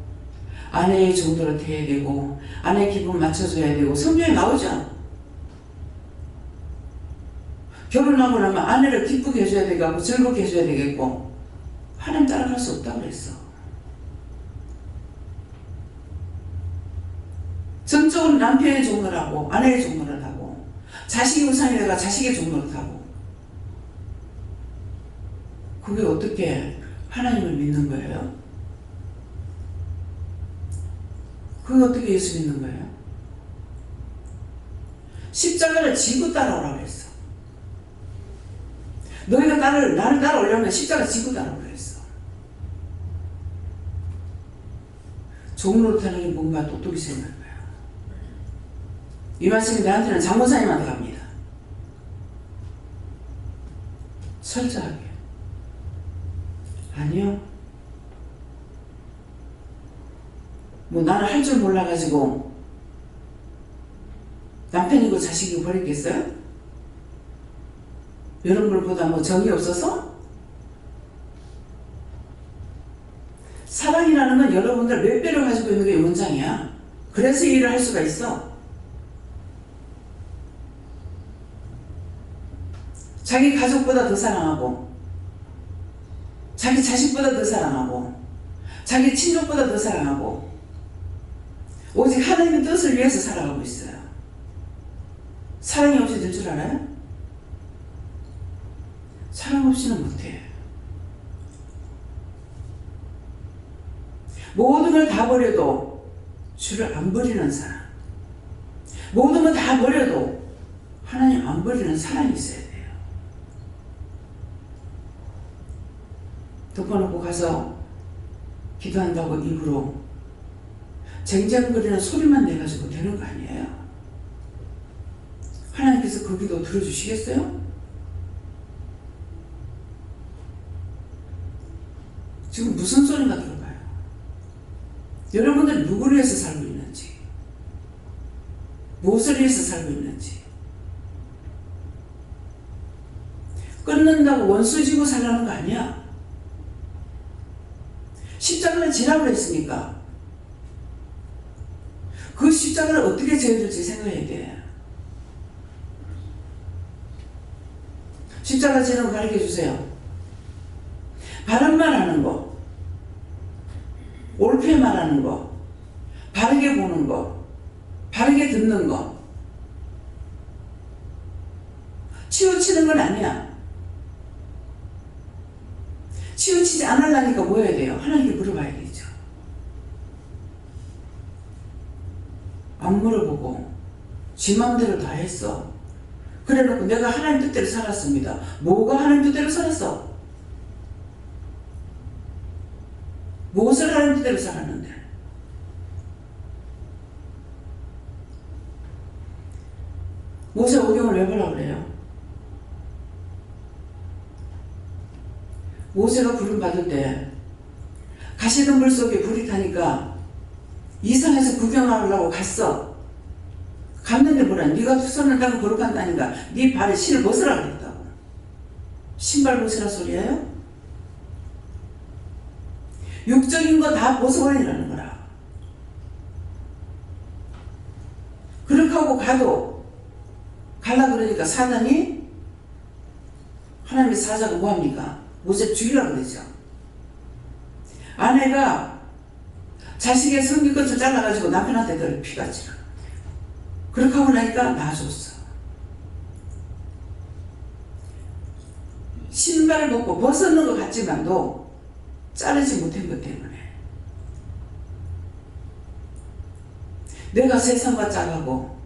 아내의 종로를 대해야 되고 아내의 기분을 맞춰줘야 되고 성경에 나오죠. 결혼하고 나면 아내를 기쁘게 해줘야 되고 즐겁게 해줘야 되겠고 하나님 따라갈 수 없다고 그랬어. 전적으로 남편의 종로를 하고 아내의 종로를 하고 자식이 우상이다가 자식의 종로를 하고 그게 어떻게 하나님을 믿는 거예요? 그게 어떻게 예수 믿는 거예요? 십자가를 지고 따라오라고 했어. 너희가 나를 따라오려면 십자가 지고 따라오라고 했어. 종로릇하는 게 뭔가 똑똑히 생각할 거야. 이 말씀이 나한테는 장모사님한테 갑니다. 철저하게. 아니요. 뭐 나는 할 줄 몰라가지고 남편이고 자식이고 버렸겠어요? 여러분들보다 뭐 정이 없어서? 사랑이라는 건 여러분들 몇 배를 가지고 있는 게 원장이야. 그래서 이 일을 할 수가 있어. 자기 가족보다 더 사랑하고, 자기 자식보다 더 사랑하고, 자기 친족보다 더 사랑하고, 오직 하나님의 뜻을 위해서 살아가고 있어요. 사랑이 없이 될 줄 알아요? 사랑 없이는 못해. 모든 걸 다 버려도 주를 안 버리는 사람, 모든 걸 다 버려도 하나님 안 버리는 사랑이 있어야 돼요. 덮어놓고 가서 기도한다고 입으로 쟁쟁거리는 소리만 내가지고 되는 거 아니에요. 하나님께서 그 기도 들어주시겠어요? 지금 무슨 소리가 들어가요? 여러분들 누구를 위해서 살고 있는지, 무엇을 위해서 살고 있는지. 끊는다고 원수 지고 살라는 거 아니야. 십자가를 지라고 했으니까 그 십자가를 어떻게 져야 될지 생각해야 돼. 십자가 지는 거 가르쳐 주세요. 바른 말 하는 거, 옳게 말하는 거, 바르게 보는 거, 바르게 듣는 거. 치우치는 건 아니야. 치우치지 않으려니까 뭐 해야 돼요? 하나님께 물어봐야겠죠. 안 물어보고 지 마음대로 다 했어. 그래놓고 내가 하나님 뜻대로 살았습니다. 뭐가 하나님 뜻대로 살았어? 무엇을 하나님 뜻대로 살았는데? 모세 오경을 왜 보려고 그래요? 모세가 부름 받을 때 가시던 물 속에 불이 타니까 이상해서 구경하려고 갔어. 갔는데 뭐라, 네가 손을 닦고 거룩한다니까 네 발에 신을 벗으라 그랬다고. 신발 벗으라 소리예요? 육적인 거 다 벗어버리라는 거라. 그렇게 하고 가도 갈라 그러니까 사단이, 하나님의 사자가 뭐합니까? 모세 죽이라고 그러죠. 아내가 자식의 성기끝을 잘라가지고 남편한테 그걸 피가 치라. 그렇게 하고 나니까 놔줬어. 신발을 벗고 벗었는 것 같지만도 자르지 못한 것 때문에 내가 세상과 짜가고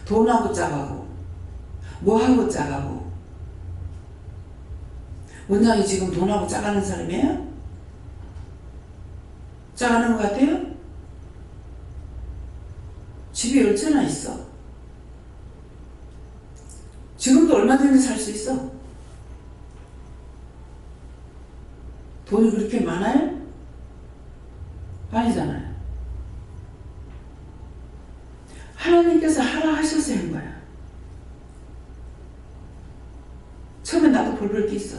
돈하고 짜가고 뭐하고 짜가고. 원장이 지금 돈하고 짜가는 사람이에요? 짜가는 것 같아요? 집이 얼마나 있어. 지금도 얼마든지 살 수 있어. 돈이 그렇게 많아요? 아니잖아요. 하나님께서 하라 하셔서 한 거야. 처음에 나도 벌벌 게 있어.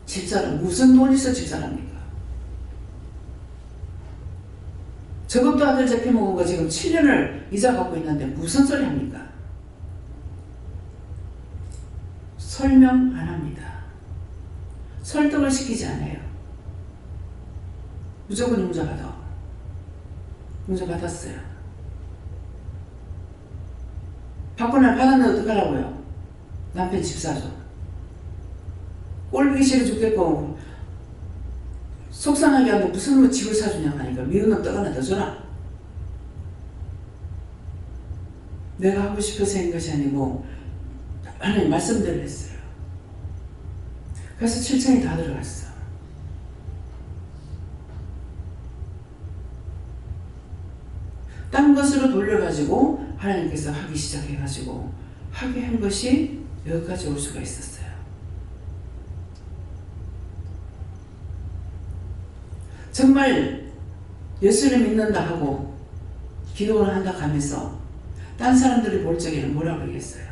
집사람, 무슨 돈 있어 집사람입니까? 저것도 아들 잡혀먹은 거 지금 7년을 이자 받고 있는데 무슨 소리 합니까? 설명 안 합니다. 설득을 시키지 않아요. 무조건 용서받아. 용서받았어요. 받고 날 받았는데 어떡하라고요? 남편 집 사줘. 꼴보기 싫어 죽겠고 속상하게 하고 무슨 뭐 집을 사주냐고 하니까 미운 놈 떡 하나 더 줘라. 내가 하고 싶어서 한 것이 아니고 하나님 말씀대로 했어요. 그래서 7천이 다 들어갔어. 것으로 돌려가지고 하나님께서 하기 시작해가지고 하게 한 것이 여기까지 올 수가 있었어요. 정말 예수를 믿는다 하고 기도를 한다 하면서 딴 사람들이 볼 적에는 뭐라 그러겠어요?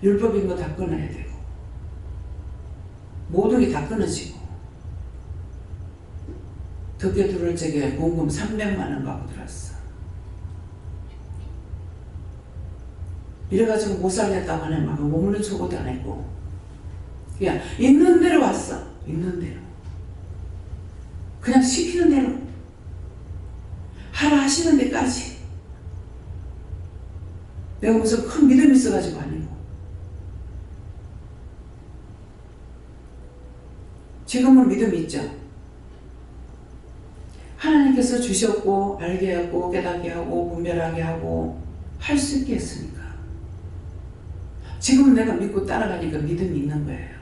율법인 거 다 끊어야 되고 모든 게 다 끊어지고 덕에 들어올 적에 공금 300만 원 갖고 들었어. 이래가지고 못 살겠다고 하네. 막 머무는 척도 안 했고 그냥 있는 대로 왔어. 있는 대로 그냥 시키는 대로 하라 하시는 데까지. 내가 무슨 큰 믿음이 있어가지고 아니고 지금은 믿음이 있죠. 하나님께서 주셨고 알게 하고 깨닫게 하고 분별하게 하고 할 수 있게 했으니까 지금은 내가 믿고 따라가니까 믿음이 있는 거예요.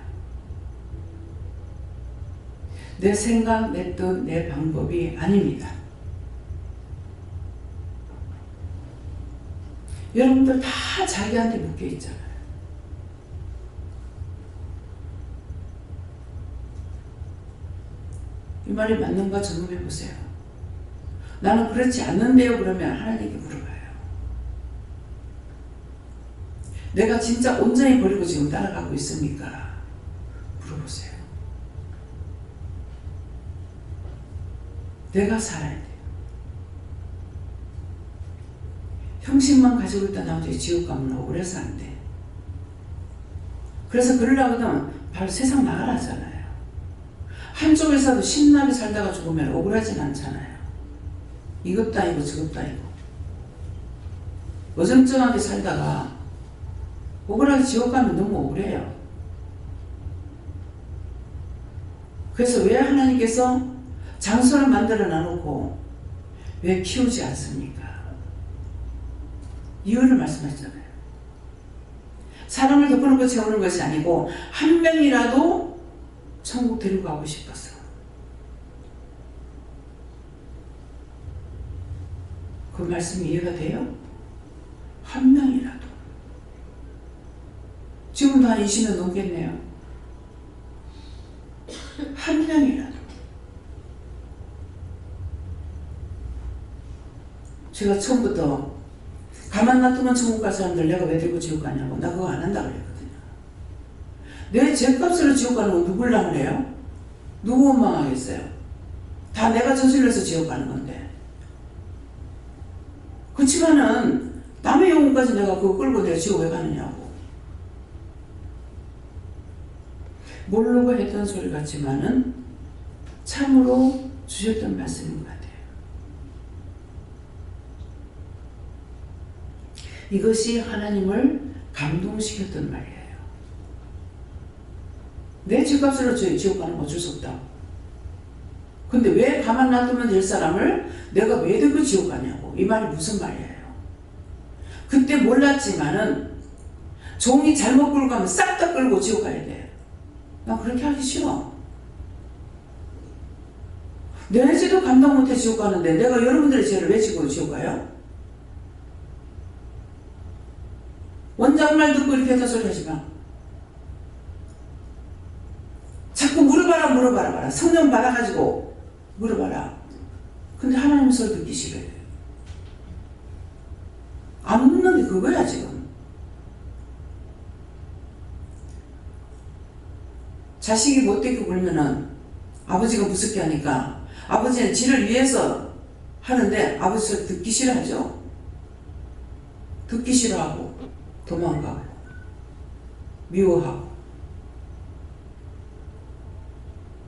내 생각, 내 뜻, 내 방법이 아닙니다. 여러분들 다 자기한테 묶여 있잖아요. 이 말이 맞는가 점검해 보세요. 나는 그렇지 않는데요. 그러면 하나님께 물어봐요. 내가 진짜 온전히 버리고 지금 따라가고 있습니까? 물어보세요. 내가 살아야 돼요. 형식만 가지고 있다 나머지 지옥 가면 억울해서 안 돼. 그래서 그러려거든 바로 세상 나가라잖아요. 한쪽에서도 신나게 살다가 죽으면 억울하진 않잖아요. 이것도 아니고 저것도 아니고 어정쩡하게 살다가 억울하게 지옥 가면 너무 억울해요. 그래서 왜 하나님께서 장소를 만들어 놔놓고 왜 키우지 않습니까? 이유를 말씀하셨잖아요. 사람을 덮어놓고 채우는 것이 아니고 한 명이라도 천국 데리고 가고 싶어서. 그 말씀이 이해가 돼요? 한 명이라도. 지금도 한 20년 넘겠네요. 한 명이라도. 제가 처음부터 가만 놔두면 천국 갈 사람들 내가 왜 데리고 지옥 가냐고. 나 그거 안 한다 그랬거든요. 내 죄값으로 지옥 가는 건 누굴랑 그래요? 누구 원망하겠어요? 다 내가 저질러서 지옥 가는 건데. 그치만은 남의 영혼까지 내가 그거 끌고 내가 지옥 왜 가느냐고. 모르고 했던 소리 같지만은 참으로 주셨던 말씀인 것 같아요. 이것이 하나님을 감동시켰던 말이에요. 내 죄값으로 지옥 가는 거 어쩔 수 없다. 근데 왜 가만 놔두면 될 사람을 내가 왜 들고 지옥 가냐고. 이 말이 무슨 말이에요? 그때 몰랐지만은 종이 잘못 끌고 가면 싹 다 끌고 지옥 가야 돼. 나 그렇게 하기 싫어. 내 죄도 감당 못해 지옥 가는데 내가 여러분들의 죄를 왜 지고 지옥 가요? 원장 말 듣고 이렇게 했다 소리 하지 마. 자꾸 물어봐라. 성령 받아가지고 물어봐라. 근데 하나님 소리 듣기 싫어요. 안 묻는데 그거야 지금. 자식이 못되게 굴면은 아버지가 무섭게 하니까 아버지는 지를 위해서 하는데 아버지 소리 듣기 싫어하죠. 듣기 싫어하고 도망가고 미워하고.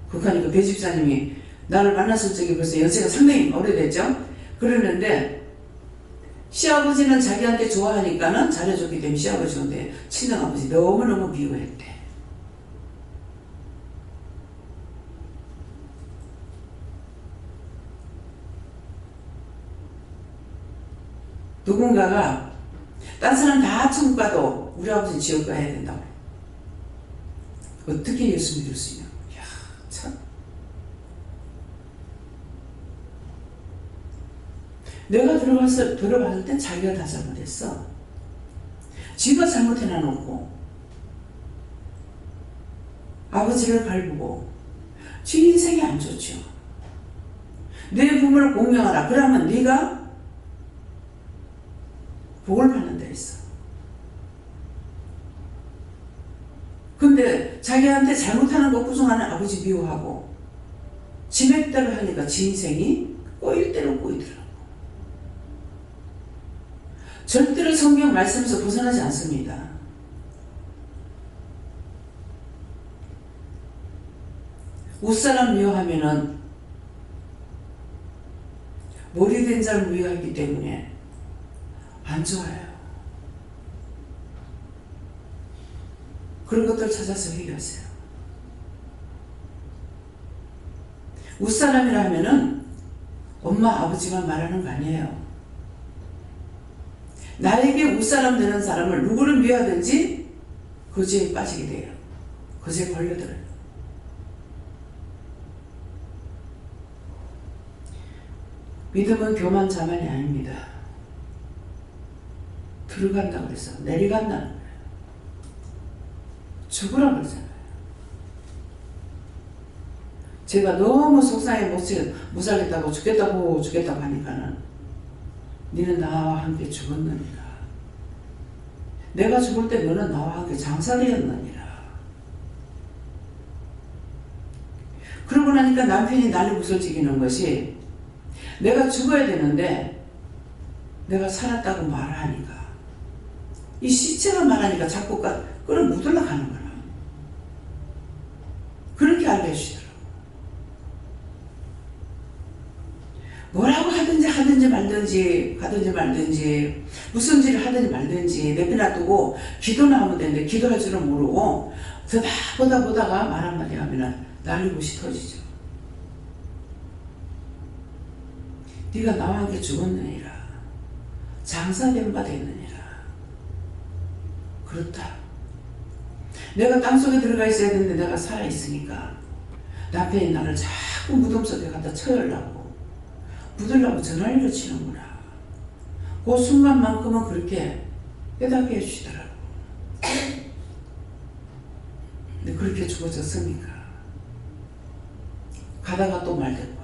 그러니까 배 집사님이 나를 만났을 적에 벌써 연세가 상당히 오래됐죠. 그러는데 시아버지는 자기한테 좋아하니까는 잘해줬기 때문에 시아버지인데 친정아버지 너무너무 미워했대. 누군가가 딴 사람 다 천국 가도 우리 아버지는 지옥 가야 된다고. 어떻게 예수 믿을 수 있냐. 이야, 참. 내가 들어봤을 땐 자기가 다 잘못했어. 지가 잘못해놔놓고 아버지를 밟고 지 인생이 안 좋죠. 내 부모를 공경하라. 그러면 네가 복을 받는 데 있어. 근데 자기한테 잘못하는 거 구성하는 아버지 미워하고 지맥대로 하니까 지 인생이 꼬일 대로 꼬이더라고. 절대로 성경 말씀에서 벗어나지 않습니다. 웃사람 미워하면은 몰이된 자를 미워하기 때문에 안 좋아요. 그런 것들 찾아서 회개하세요. 웃사람이라 하면은 엄마 아버지만 말하는 거 아니에요. 나에게 웃사람 되는 사람을 누구를 미워하든지 그 죄에 빠지게 돼요. 그 죄에 걸려들어요. 믿음은 교만 자만이 아닙니다. 들어간다고 그래서 내려간다는 거예요. 죽으라고 그러잖아요. 제가 너무 속상해 못 살겠다고 죽겠다고 하니까는 너는 나와 함께 죽었느니라. 내가 죽을 때 너는 나와 함께 장사되었느니라. 그러고 나니까 남편이 나를 구슬지기는 것이 내가 죽어야 되는데 내가 살았다고 말하니까 이 시체가 말하니까 자꾸 끌어묻으려 하는 거라. 그렇게 알려주시더라고. 뭐라고 하든지 말든지 무슨 짓을 하든지 말든지 내버려두고 기도나 하면 되는데 기도할 줄은 모르고 보다가 말 한마디 하면 나를 곳이 터지죠. 네가 나와 함께 죽었느니라. 장사된 바 됐느니라. 그렇다. 내가 땅속에 들어가 있어야 되는데 내가 살아있으니까 남편이 나를 자꾸 무덤 속에 갖다 쳐열라고 묻으려고 전화리를 치는구나. 그 순간만큼은 그렇게 깨닫게 해주시더라고. 근데 그렇게 죽어졌습니까? 가다가 또 말대고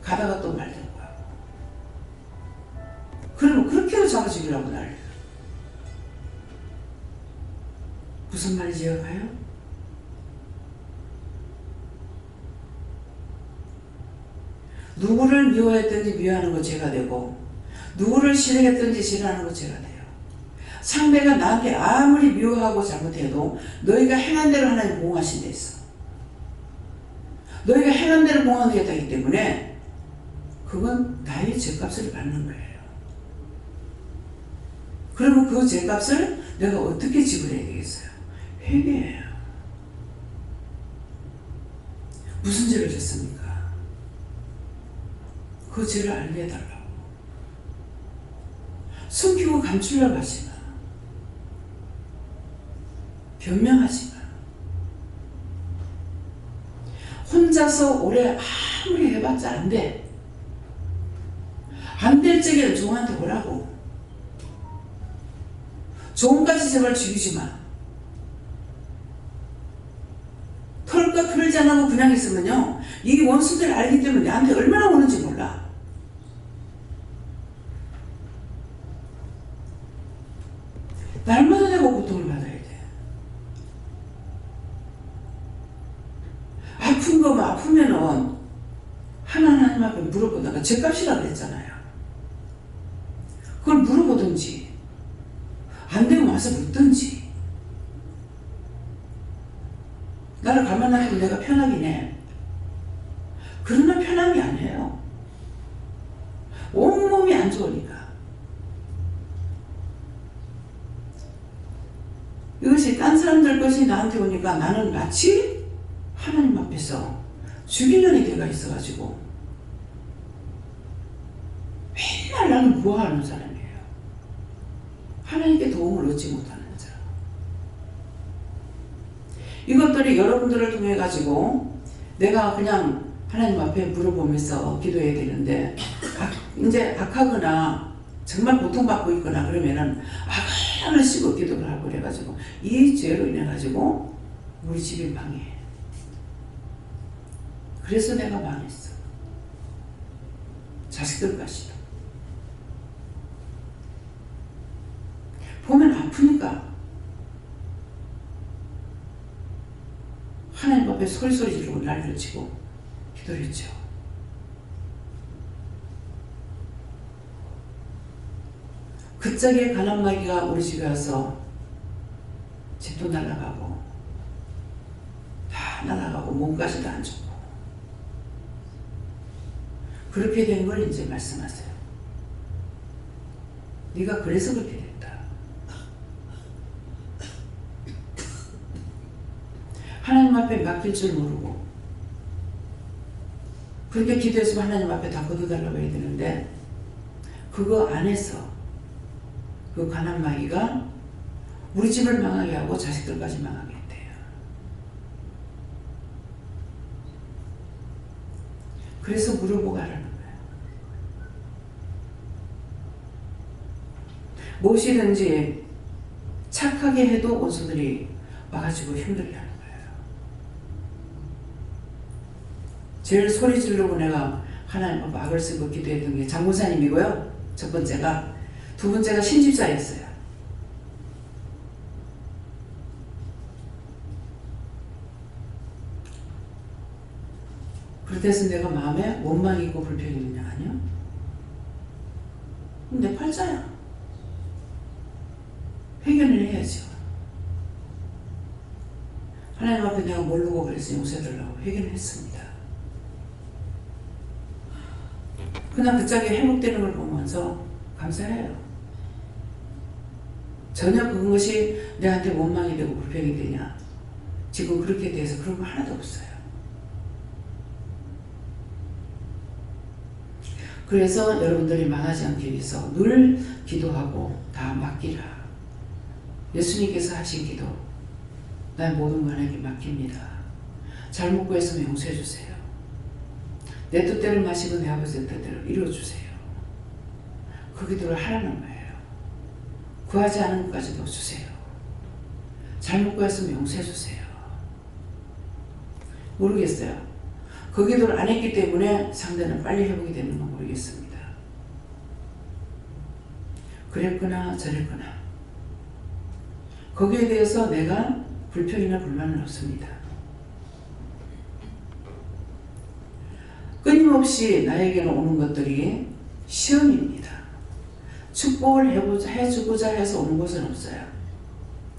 가다가 또 말대고 그러면 그렇게도 잡아주기라고 날. 무슨 말인지 이해가요? 누구를 미워했든지 미워하는 거 죄가 되고 누구를 싫어했든지 싫어하는 거 죄가 돼요. 상대가 나한테 아무리 미워하고 잘못해도 너희가 행한 대로 하나님 보응하신 데 있어. 너희가 행한 대로 보응하겠다기 때문에 그건 나의 죄값을 받는 거예요. 그러면 그 죄값을 내가 어떻게 지불해야 되겠어요? 회개해요. 무슨 죄를 졌습니까? 그 죄를 알게 해달라고. 숨기고 감추려고 하지 마. 변명하지 마. 혼자서 오래 아무리 해봤자 안 돼. 안 될 적에는 종한테 오라고. 종까지 제발 죽이지 마. 털까 털지 안 하고 그냥 있으면요, 이 원수들을 알기 때문에 나한테 얼마나 오는지 몰라. 날마다 내가 고통을 받아야 돼. 아픈 거면 아프면은 하나님 앞에 물어보다가 죄값이라 그랬잖아요. 그걸 물어보든지 안 되면 와서 묻든지. 나를 가만하면 내가 편하긴 해. 그러나 편함이 아니에요. 온몸이 안 좋으니까. 이것이 딴 사람들 것이 나한테 오니까 나는 마치 하나님 앞에서 죽이려는 때가 있어가지고 맨날 나는 무화하는 사람이에요. 하나님께 도움을 얻지 못하는 자. 이것들이 여러분들을 통해 가지고 내가 그냥 하나님 앞에 물어보면서 기도해야 되는데 이제 악하거나 정말 고통받고 있거나 그러면은 악을 씹어 기도를 하고 그래가지고 이 죄로 인해 가지고 우리 집이 망해. 그래서 내가 망했어. 자식들까지도. 보면 아프니까 하나님 앞에 소리 지르고 난리를 치고 기도를 했죠. 그 짝에 가난마귀가 우리 집에 와서 집도 날아가고 다 날아가고 몸까지도 안 좋고 그렇게 된 걸 이제 말씀하세요. 네가 그래서 그렇게 됐다. 하나님 앞에 맡길 줄 모르고 그렇게 기도했으면 하나님 앞에 다 거둬달라고 해야 되는데 그거 안에서 그 가난마귀가 우리 집을 망하게 하고 자식들까지 망하게 했대요. 그래서 물어보고 하라는 거예요. 무엇이든지 착하게 해도 원수들이 와가지고 힘들게 하는 거예요. 제일 소리 지르고 내가 하나님 앞에 악을 쓰고 기도했던 게 장군사님이고요. 첫 번째가. 두 번째가 신집사였어요. 그래서 내가 마음에 원망이 있고 불평이 있느냐? 아니요. 내 팔자야. 회개를 해야죠. 하나님 앞에 내가 모르고 그래서 용서해달라고 회개를 했습니다. 그냥 그 짝이 회복되는 걸 보면서 감사해요. 전혀 그것이 내한테 원망이 되고 불평이 되냐. 지금 그렇게 돼서 그런 거 하나도 없어요. 그래서 여러분들이 망하지 않기 위해서 늘 기도하고 다 맡기라. 예수님께서 하신 기도. 나의 모든 거 하나님께 맡깁니다. 잘못 구했으면 용서해 주세요. 내 뜻대로 마시고 내 아버지의 뜻대로 이루어주세요. 그 기도를 하라는 거예요. 구하지 않은 것까지도 주세요. 잘못 구했으면 용서해 주세요. 모르겠어요. 그 기도를 안 했기 때문에 상대는 빨리 회복이 되는 건 모르겠습니다. 그랬거나 저랬거나 거기에 대해서 내가 불평이나 불만은 없습니다. 끊임없이 나에게는 오는 것들이 시험입니다. 축복을 해주고자 해서 오는 것은 없어요.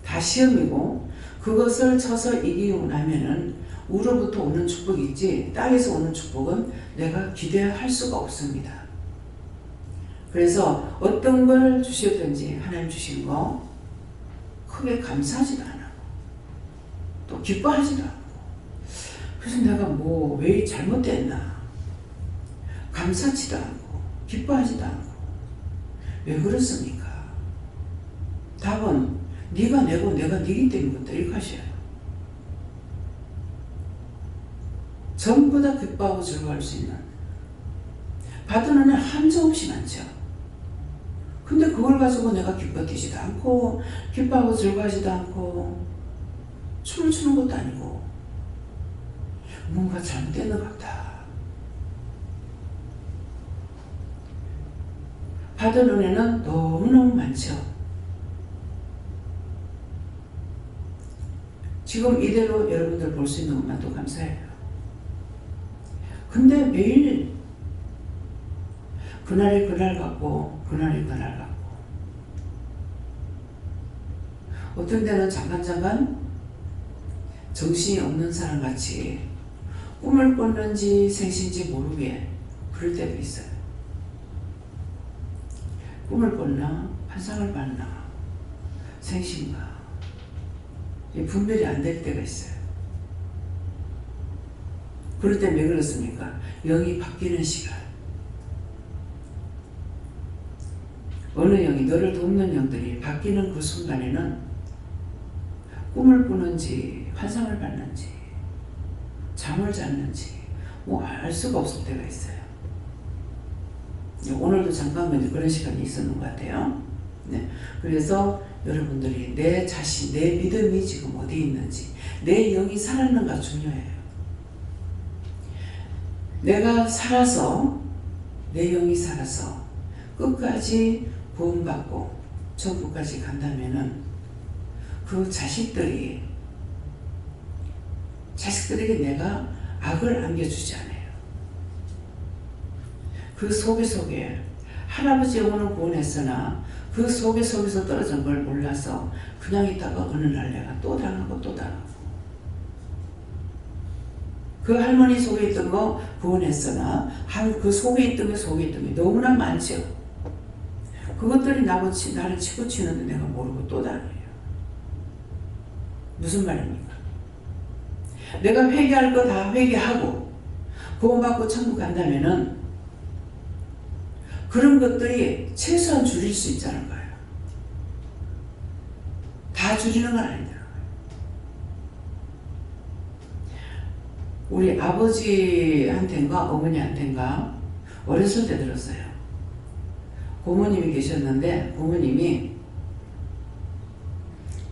다 시험이고 그것을 쳐서 이기고 나면은 우로부터 오는 축복이 있지 땅에서 오는 축복은 내가 기대할 수가 없습니다. 그래서 어떤 걸 주셨든지 하나님 주신 거 크게 감사하지도 않고 또 기뻐하지도 않고 그래서 내가 뭐 왜 잘못됐나 감사치도 않고 기뻐하지도 않고 왜 그렇습니까? 답은 네가 내고 내가 네기 때문이다 이렇게 하셔요. 전부 다 기뻐하고 즐거워할 수 있는 받은 은혜 한정없이 많죠. 근데 그걸 가지고 내가 기뻐하지도 않고 기뻐하고 즐거워하지도 않고 춤을 추는 것도 아니고 뭔가 잘못된 것 같다. 받은 은혜는 너무너무 많죠. 지금 이대로 여러분들 볼 수 있는 것만도 감사해요. 근데 매일 그날이 그날 같고 그날이 그날 같고 어떤 때는 잠깐 정신이 없는 사람같이 꿈을 꿨는지 생신지 모르게 그럴 때도 있어요. 꿈을 꿨나 환상을 봤나 생신가 분별이 안 될 때가 있어요. 그럴 때 왜 그렇습니까? 영이 바뀌는 시간. 어느 영이 너를 돕는 영들이 바뀌는 그 순간에는 꿈을 꾸는지 환상을 봤는지 잠을 잤는지 뭐 알 수가 없을 때가 있어요. 오늘도 잠깐만 그런 시간이 있었는 것 같아요. 네. 그래서 여러분들이 내 자신, 내 믿음이 지금 어디 있는지, 내 영이 살았는가 중요해요. 내가 살아서, 내 영이 살아서 끝까지 구원받고 천국까지 간다면은 그 자식들에게 내가 악을 안겨주지 않아요. 그 속에 할아버지 영혼을 구원했으나 그 속에서 떨어진 걸 몰라서 그냥 있다가 어느 날 내가 또 당하고 그 할머니 속에 있던 거 구원했으나 그 속에 있던 게 너무나 많죠. 그것들이 나를 치고 치는데 내가 모르고 또 당해요. 무슨 말입니까? 내가 회개할 거 다 회개하고 구원받고 천국 간다면은 그런 것들이 최소한 줄일 수 있다는 거예요. 다 줄이는 건 아니더라고요. 우리 아버지한텐가 어머니한텐가 어렸을 때 들었어요. 고모님이 계셨는데 고모님이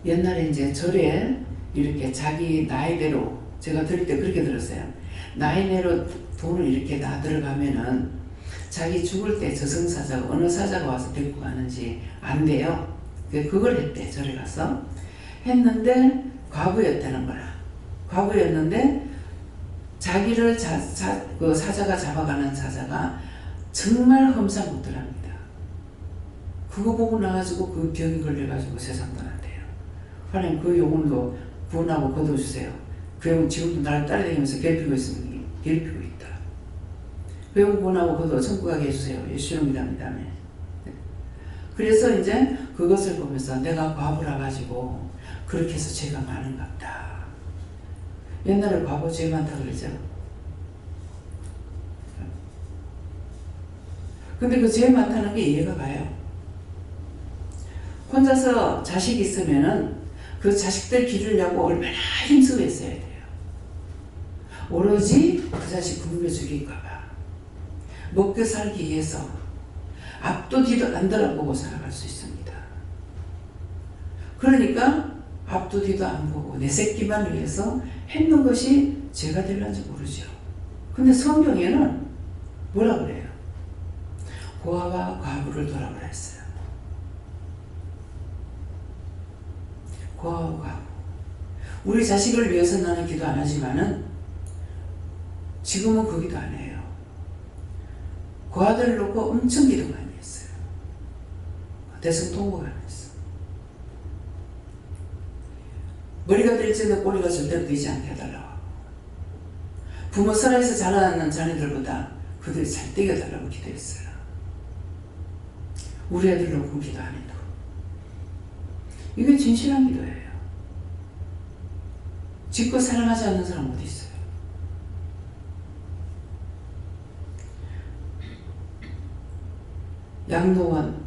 옛날에 이제 절에 이렇게 자기 나이대로 제가 들을 때 그렇게 들었어요. 나이대로 돈을 이렇게 다 들어가면은 자기 죽을 때 저승사자가 어느 사자가 와서 데리고 가는지 안 돼요. 그걸 했대. 절에 가서 했는데 과부였다는 거라. 과부였는데 자기를 그 사자가 잡아가는 사자가 정말 험상궂더랍니다. 그거 보고 나가지고 그 병이 걸려가지고 세상 떠났대요. 하나님 그 영혼도 구원하고 거둬주세요. 그 영혼 지금도 나를 따라다니면서 괴롭히고 있습니다. 괴롭히고 있다. 그 영혼 구원하고 거둬 천국 가게 해주세요. 예수 이름으로 기도합니다. 그래서 이제 그것을 보면서 내가 과부라 가지고 그렇게 해서 죄가 많은갑다. 옛날에 과부 죄 많다 그러죠. 근데 그 죄 많다는 게 이해가 가요. 혼자서 자식이 있으면은 그 자식들 기르려고 얼마나 힘쓰고 있어야 돼요. 오로지 그 자식 굶겨 죽일까봐. 먹고 살기 위해서 앞도 뒤도 안 돌아보고 살아갈 수 있습니다. 그러니까 앞도 뒤도 안 보고 내 새끼만 위해서 했는 것이 죄가 될는지 모르죠. 근데 성경에는 뭐라 그래요? 고아와 과부를 돌아보라 했어요. 고아와 과부. 우리 자식을 위해서 나는 기도 안 하지만은 지금은 그 기도 안 해요. 고아들을 놓고 엄청 기도 많이 했어요. 대성통곡 안 했어. 머리가 될지도 꼬리가 절대로 되지 않게 해달라고. 부모 살아서 자라는 자녀들보다 그들이 잘 떼겨달라고 기도했어요. 우리 애들 놓고 기도 안 해도. 이게 진실한 기도예요. 짓고 사랑하지 않는 사람 어디 있어요? 양로원.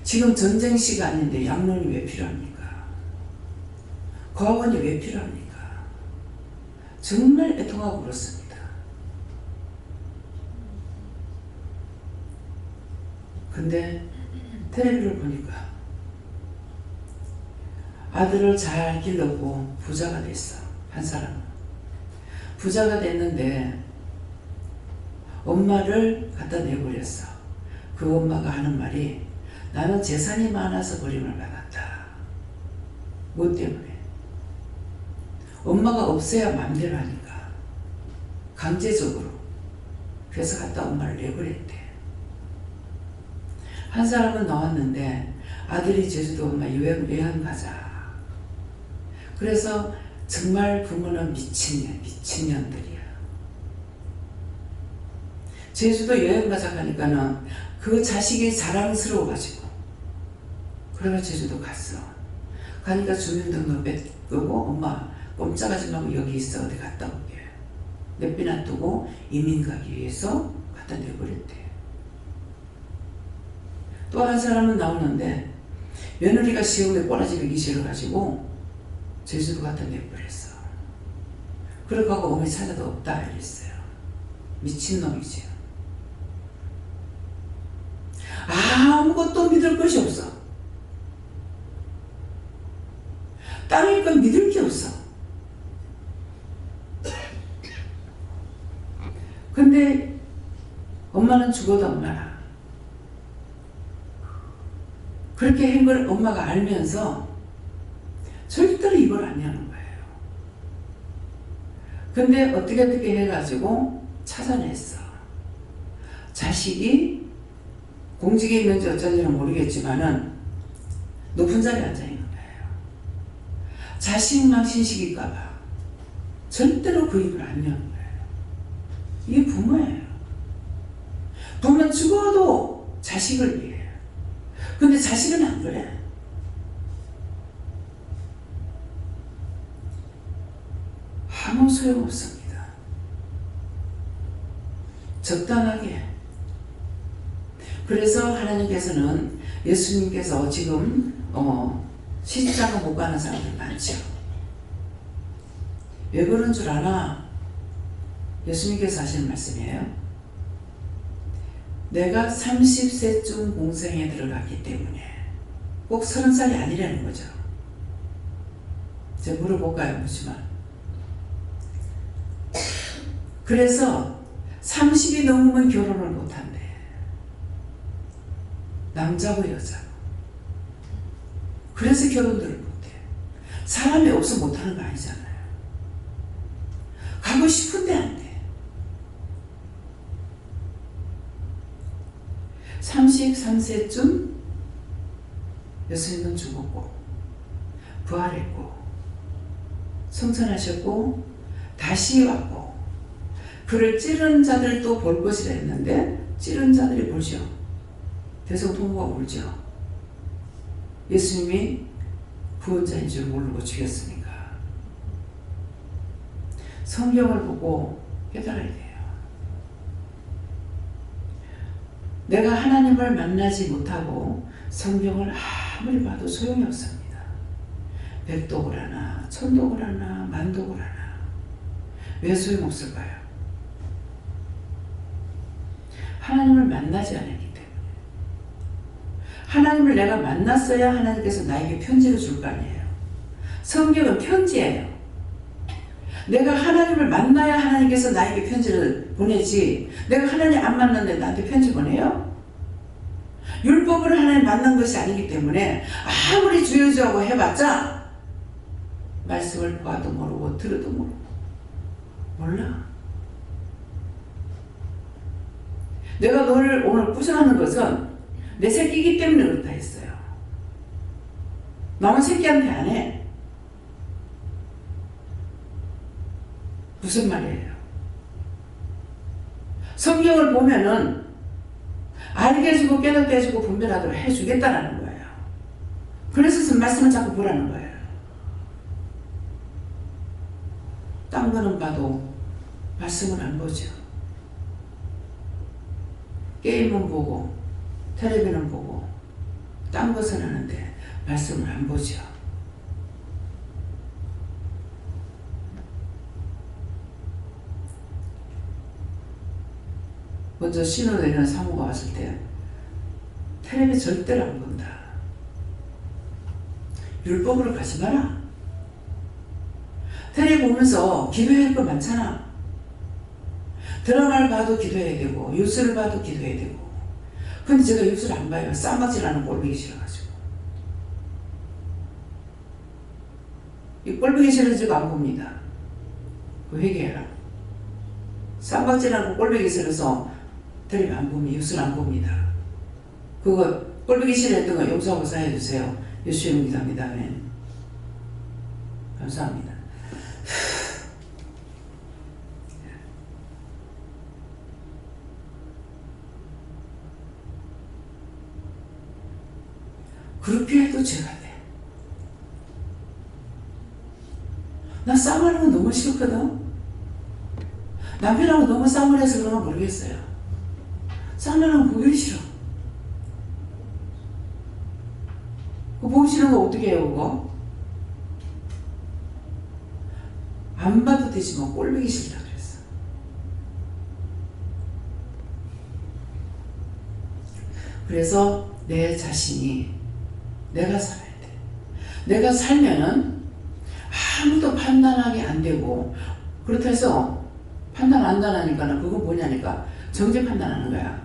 지금 전쟁 시간인데 양로원이 왜 필요합니까? 고아원이 왜 필요합니까? 정말 애통하고 그렇습니다. 근데 텔레비를 보니까 아들을 잘 길렀고 부자가 됐어. 한 사람은. 부자가 됐는데 엄마를 갖다 내버렸어. 그 엄마가 하는 말이 나는 재산이 많아서 버림을 받았다. 뭐 때문에? 엄마가 없어야 마음대로 하니까. 강제적으로. 그래서 갖다 엄마를 내버렸대. 한 사람은 나왔는데 아들이 제주도 엄마 여행 가자. 그래서 정말 부모는 미친년들이야. 제주도 여행 가자 하니까는 그 자식이 자랑스러워가지고 그래가 제주도 갔어. 가니까 주민등록 끄고 엄마 꼼짝하지 말고 여기 있어. 어디 갔다 올게. 몇 비 놔두고 이민 가기 위해서 갖다 내버렸대. 또 한 사람은 나오는데 며느리가 시험에 꼬라지 배기 싫어가지고 제주도 갖다 내버렸어. 그러고 어머니 찾아도 없다 이랬어요. 미친놈이지요. 아무것도 믿을 것이 없어. 땅이니까 믿을 게 없어. 근데 엄마는 죽어도 엄마라. 그렇게 한 걸 엄마가 알면서 절대로 입을 안 여는 거예요. 근데 어떻게 해가지고 찾아냈어. 자식이 공직에 있는지 어쩐지는 모르겠지만은 높은 자리에 앉아있는 거예요. 자식 망신시킬까봐 절대로 그 입을 안 여는 거예요. 이게 부모예요. 부모는 죽어도 자식을 위해. 근데 자식은 안 그래. 아무 소용없습니다. 적당하게. 그래서 하나님께서는 예수님께서 지금 시집장가 못 가는 사람들 많죠. 왜 그런 줄 아나? 예수님께서 하시는 말씀이에요. 내가 30세쯤 공생에 들어갔기 때문에 꼭 30살이 아니라는 거죠. 제가 물어볼까요? 묻지만. 그래서 30이 넘으면 결혼을 못한대. 남자고 여자고. 그래서 결혼들을 못해. 사람이 없어 못하는 거 아니잖아요. 가고 싶은데 안 돼. 33세쯤 예수님은 죽었고 부활했고 성천하셨고 다시 왔고 그를 찌른 자들도 볼 것이라 했는데 찌른 자들이 보죠. 대성통곡가 울죠. 예수님이 구원자인 줄 모르고 죽였으니까. 성경을 보고 깨달아야 돼요. 내가 하나님을 만나지 못하고 성경을 아무리 봐도 소용이 없습니다. 백독을 하나 천독을 하나 만독을 하나. 왜 소용없을까요? 하나님을 만나지 않았기 때문에. 하나님을 내가 만났어야 하나님께서 나에게 편지를 줄 거 아니에요. 성경은 편지예요. 내가 하나님을 만나야 하나님께서 나에게 편지를 보내지, 내가 하나님 안 만났는데 나한테 편지 보내요? 율법으로 하나님 만난 것이 아니기 때문에 아무리 주여주하고 해봤자 말씀을 봐도 모르고 들어도 모르고 몰라. 내가 너를 오늘 꾸준하는 것은 내 새끼이기 때문에 그렇다 했어요. 남은 새끼한테 안 해. 무슨 말이에요? 성경을 보면은 알게 해주고 깨닫게 해주고 분별하도록 해주겠다라는 거예요. 그래서 말씀을 자꾸 보라는 거예요. 딴 거는 봐도 말씀을 안 보죠. 게임은 보고 텔레비는 보고 딴 것은 하는데 말씀을 안 보죠. 먼저 신호대는 사모가 왔을 때 텔레비 절대로 안 본다. 율법으로 가지 마라. 텔레비 보면서 기도해야 할 거 많잖아. 드라마를 봐도 기도해야 되고 뉴스를 봐도 기도해야 되고. 근데 제가 뉴스를 안 봐요. 쌈박질하는 꼴보기 싫어가지고. 이 꼴보기 싫어지고 안 봅니다. 그 회개해라. 쌈박질하는 꼴보기 싫어서 텔레비 안 봅니다. 뉴스를 안 봅니다. 그거 꼴보기 싫어했던 거 용서하고 사해주세요. 예수님 기도합니다. 아멘. 감사합니다. 그렇게 해도 죄가 돼. 나 싸움하는 건 너무 싫거든. 남편하고 너무 싸움을 해서 그런 건 모르겠어요. 싸움하는 거 보기 싫어. 그거 보기 싫은 거 어떻게 해요, 그거? 안 봐도 되지만 꼴보기 싫다 그랬어. 그래서 내 자신이 내가 살아야 돼. 내가 살면은 아무도 판단하게 안 되고, 그렇다 해서 판단 안 하니까 그건 뭐냐니까 정죄 판단하는 거야.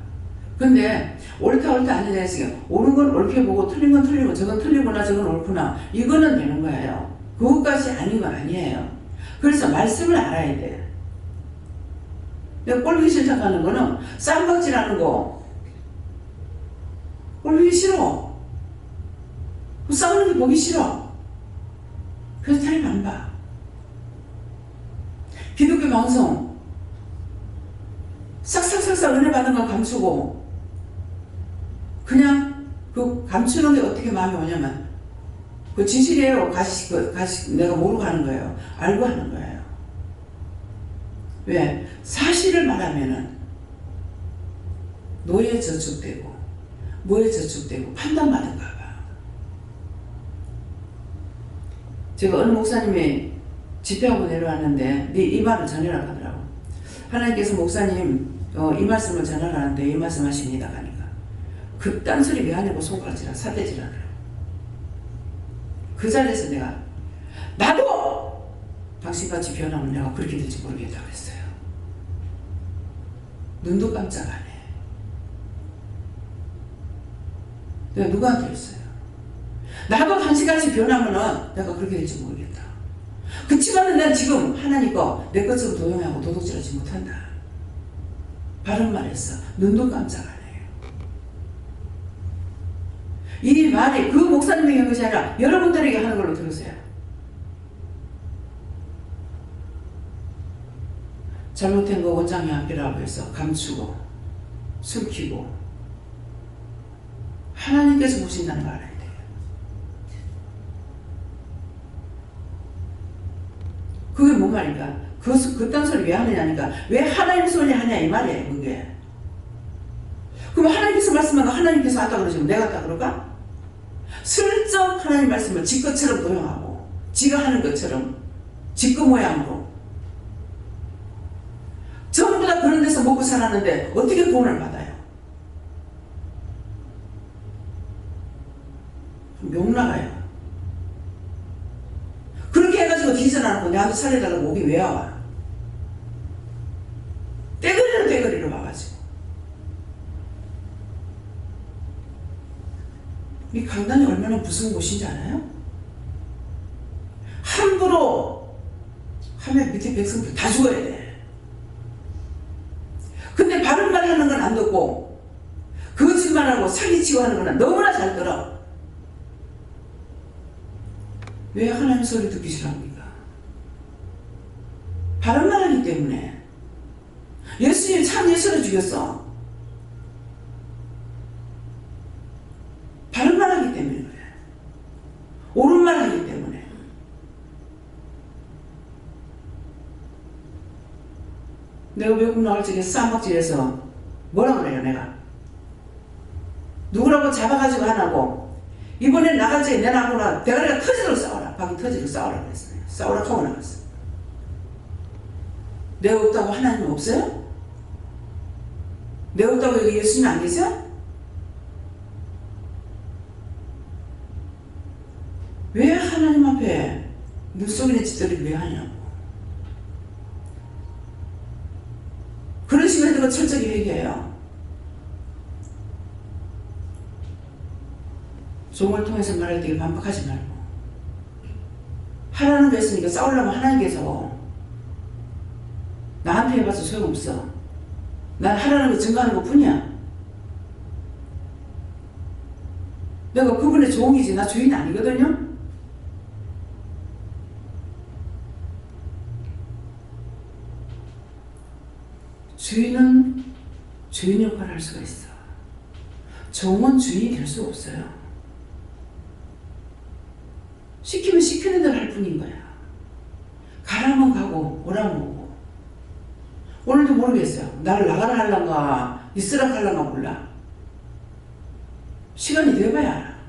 근데 옳다 아니다 했으니까 옳은 건 옳게 보고 틀린 건 틀리고 저건 틀리구나 저건 옳구나 이거는 되는 거예요. 그것까지 아닌 건 아니에요. 그래서 말씀을 알아야 돼. 내가 꼴보기 싫다고 하는 거는 쌈박질하는 거 꼴보기 싫어. 싸우는 게 보기 싫어. 그래서 잘 안 봐. 기독교 방송 싹싹싹싹 은혜 받은 건 감추고 그냥 그 감추는 게 어떻게 마음이 오냐면 그 진실이에요. 가시 내가 모르고 하는 거예요. 알고 하는 거예요. 왜? 사실을 말하면은 노예에 저축되고 뭐에 저축되고 판단받은가 봐. 제가 어느 목사님이 집회하고 내려왔는데 이 말을 전해라 하더라고. 하나님께서 목사님 이 말씀을 전하라는데 이 말씀 하십니다 하니까 그 딴소리 왜 하냐고 손가락질하고 사대질하더라고. 그 자리에서 내가 나도 당신같이 변하면 내가 그렇게 될지 모르겠다 그랬어요. 눈도 깜짝 안 해. 내가 누구한테 했어요. 나도 당신같이 변하면은 내가 그렇게 될지 모르겠다. 그치만은 난 지금 하나님 거 내 것처럼 도용하고 도둑질하지 못한다. 바른 말 했어. 눈도 깜짝 안 해요. 이 말이 그 목사님에게 한 것이 아니라 여러분들에게 하는 걸로 들으세요. 잘못된 거 원장이 앞이라고 해서 감추고 숨기고 하나님께서 보신다는 걸 알아야 돼요. 그게 뭔 말인가? 그딴 소리 왜 하느냐니까 왜 하나님 소리 하냐 이 말이에요. 그게. 그럼 하나님께서 말씀한 거 하나님께서 하다 그러시면 내가 하다 그럴까? 슬쩍 하나님 말씀을 지 것처럼 도용하고 지가 하는 것처럼 지 거 모양으로 전부 다 그런 데서 먹고 살았는데 어떻게 돈을 받아요? 욕 나가요. 그렇게 해가지고 뒤져나는 거 내한테 살려달라고 오기 왜 와? 떼거리로 와가지고 이 강단이 얼마나 무서운 곳인지 알아요? 함부로 하면 밑에 백성들 다 죽어야 돼. 근데 바른 말 하는 건 안 듣고 거짓말하고 사기치고 하는 거는 너무나 잘 들어. 왜 하나님 소리 듣기 싫어합니까? 바른 말 하기 때문에. 예수님 참 예수를 죽였어. 바른 말 하기 때문에 그래. 옳은 말 하기 때문에. 내가 외국 나올 적에 쌈박질해서 뭐라 그래요 내가? 누구라고 잡아가지고 하나고 이번에 나갈 적에 내 나무나 대가리가 터지도록 싸워라. 방이 터지도록 싸워라 그랬어요. 싸우라 하고 나갔어. 내가 없다고 하나님 없어요? 내가 없다고 여기 예수님 안 계세요? 왜 하나님 앞에 물속이는 짓들을 왜 하냐고. 그런 식으로 해도 철저히 회개해요. 종을 통해서 말할 때 반박하지 말고 하라는 거 했으니까 싸우려면 하나님께서 나한테 해봐서 소용없어. 난 하라는 거 증거하는 것 뿐이야. 내가 그분의 종이지 나 주인 아니거든요. 주인은 주인 역할을 할 수가 있어. 종은 주인이 될 수 없어요. 시키면 시키는 대로 할 뿐인 거야. 가라면 가고 오라면 오고. 오늘도 모르겠어요. 나를 나가라 하려가 있으라 하려가 몰라. 시간이 돼봐야 알아.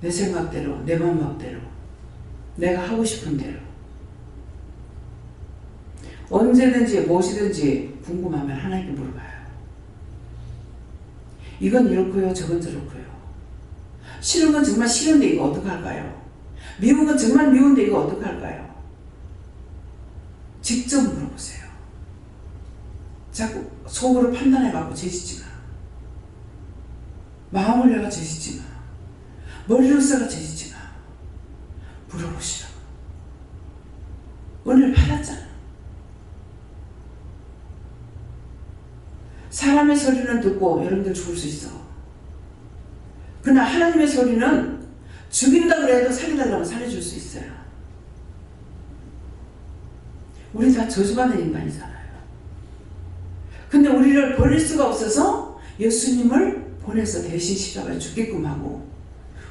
내 생각대로 내 마음대로 내가 하고 싶은 대로 언제든지 무엇이든지 궁금하면 하나님께 물어봐요. 이건 이렇고요, 저건 저렇고요. 싫은 건 정말 싫은데 이거 어떡할까요? 미운 건 정말 미운데 이거 어떡할까요? 직접 물어보세요. 자꾸 속으로 판단해갖고 죄짓지 마. 마음을 내가 죄짓지 마. 머리로 써가 죄짓지 마. 물어보시라고. 은혜를 받았잖아. 사람의 소리는 듣고 여러분들 죽을 수 있어. 그러나 하나님의 소리는 죽인다 그래도 살려달라고 살려줄 수 있어요. 우리 다 저주받은 인간이잖아요. 근데 우리를 버릴 수가 없어서 예수님을 보내서 대신 십자가에 죽게끔 하고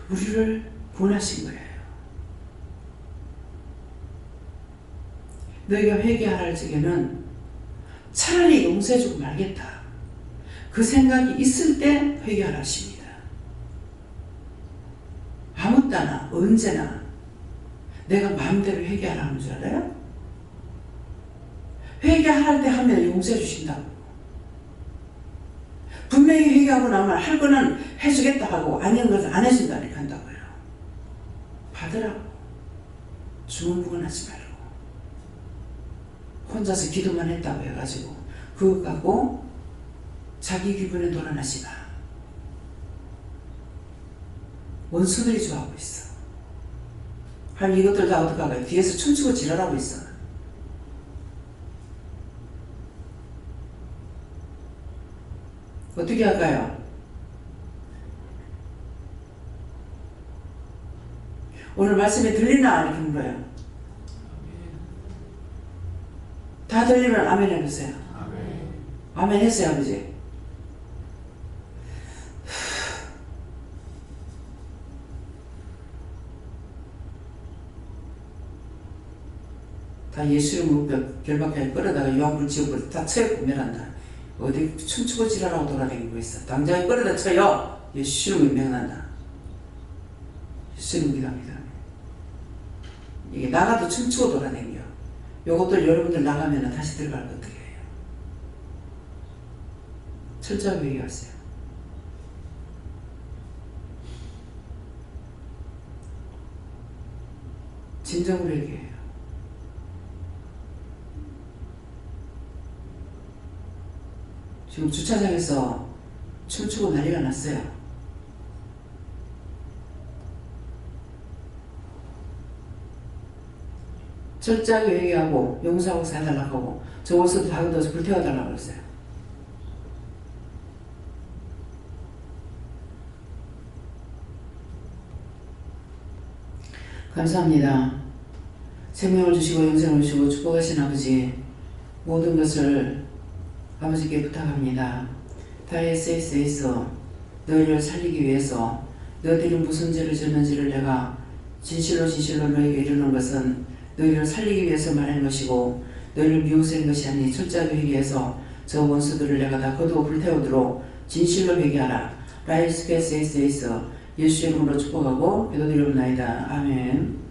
우리를 구원하신 거예요. 너희가 회개할 적에는 차라리 용서해주고 말겠다. 그 생각이 있을 때 회개하라 하십니다. 아무 때나 언제나 내가 마음대로 회개하라 하는 줄 알아요? 회개할 때 하면 용서해 주신다고. 분명히 회개하고 나면 할 거는 해주겠다 하고 아닌 것은 안 해준다니까 한다고요. 받으라고. 주문부근하지 말고. 혼자서 기도만 했다고 해가지고 그것 갖고 자기 기분에 놀아나지 마. 원수들이 좋아하고 있어. 한 이것들 다 어떡하고요? 뒤에서 춤추고 지랄하고 있어. 어떻게 할까요? 오늘 말씀이 들리나? 이렇게 물어요. 다 들리면 아멘 해보세요. 아멘 했어요, 아버지. 다 예수 이름으로 결박하게 끌어다가 유황불 지옥불 다 쳐요. 구멸한다. 어디 춤추고 지랄하고 돌아다니고 있어. 당장에 끌어다 쳐요. 예수 이름으로 명한다. 예수 이름 기도합니다. 이게 나가도 춤추고 돌아다녀. 요것들 여러분들 나가면 다시 들어갈 거 어떻게 해요? 철저하게 얘기하세요. 진정으로 얘기해요. 지금 주차장에서 춤추고 난리가 났어요. 철저하게 얘기하고 용서하고 사달라고 하고 저 옷도 다 걷어서 불태워달라고 그랬어요. 감사합니다. 생명을 주시고 영생을 주시고 축복하신 아버지, 모든 것을 아버지께 부탁합니다. 다이에스에서 너희를 살리기 위해서 너희들이 무슨 죄를 졌는지를 내가 진실로 너희에게 이르는 것은 너희를 살리기 위해서 말하는 것이고 너희를 미워서인 것이 아니 철저하게 회개해서 저 원수들을 내가 다 거두어 불태우도록 진실로 회개하라. 라이스케스에서 예수 이름으로 축복하고 기도드리옵나이다. 아멘.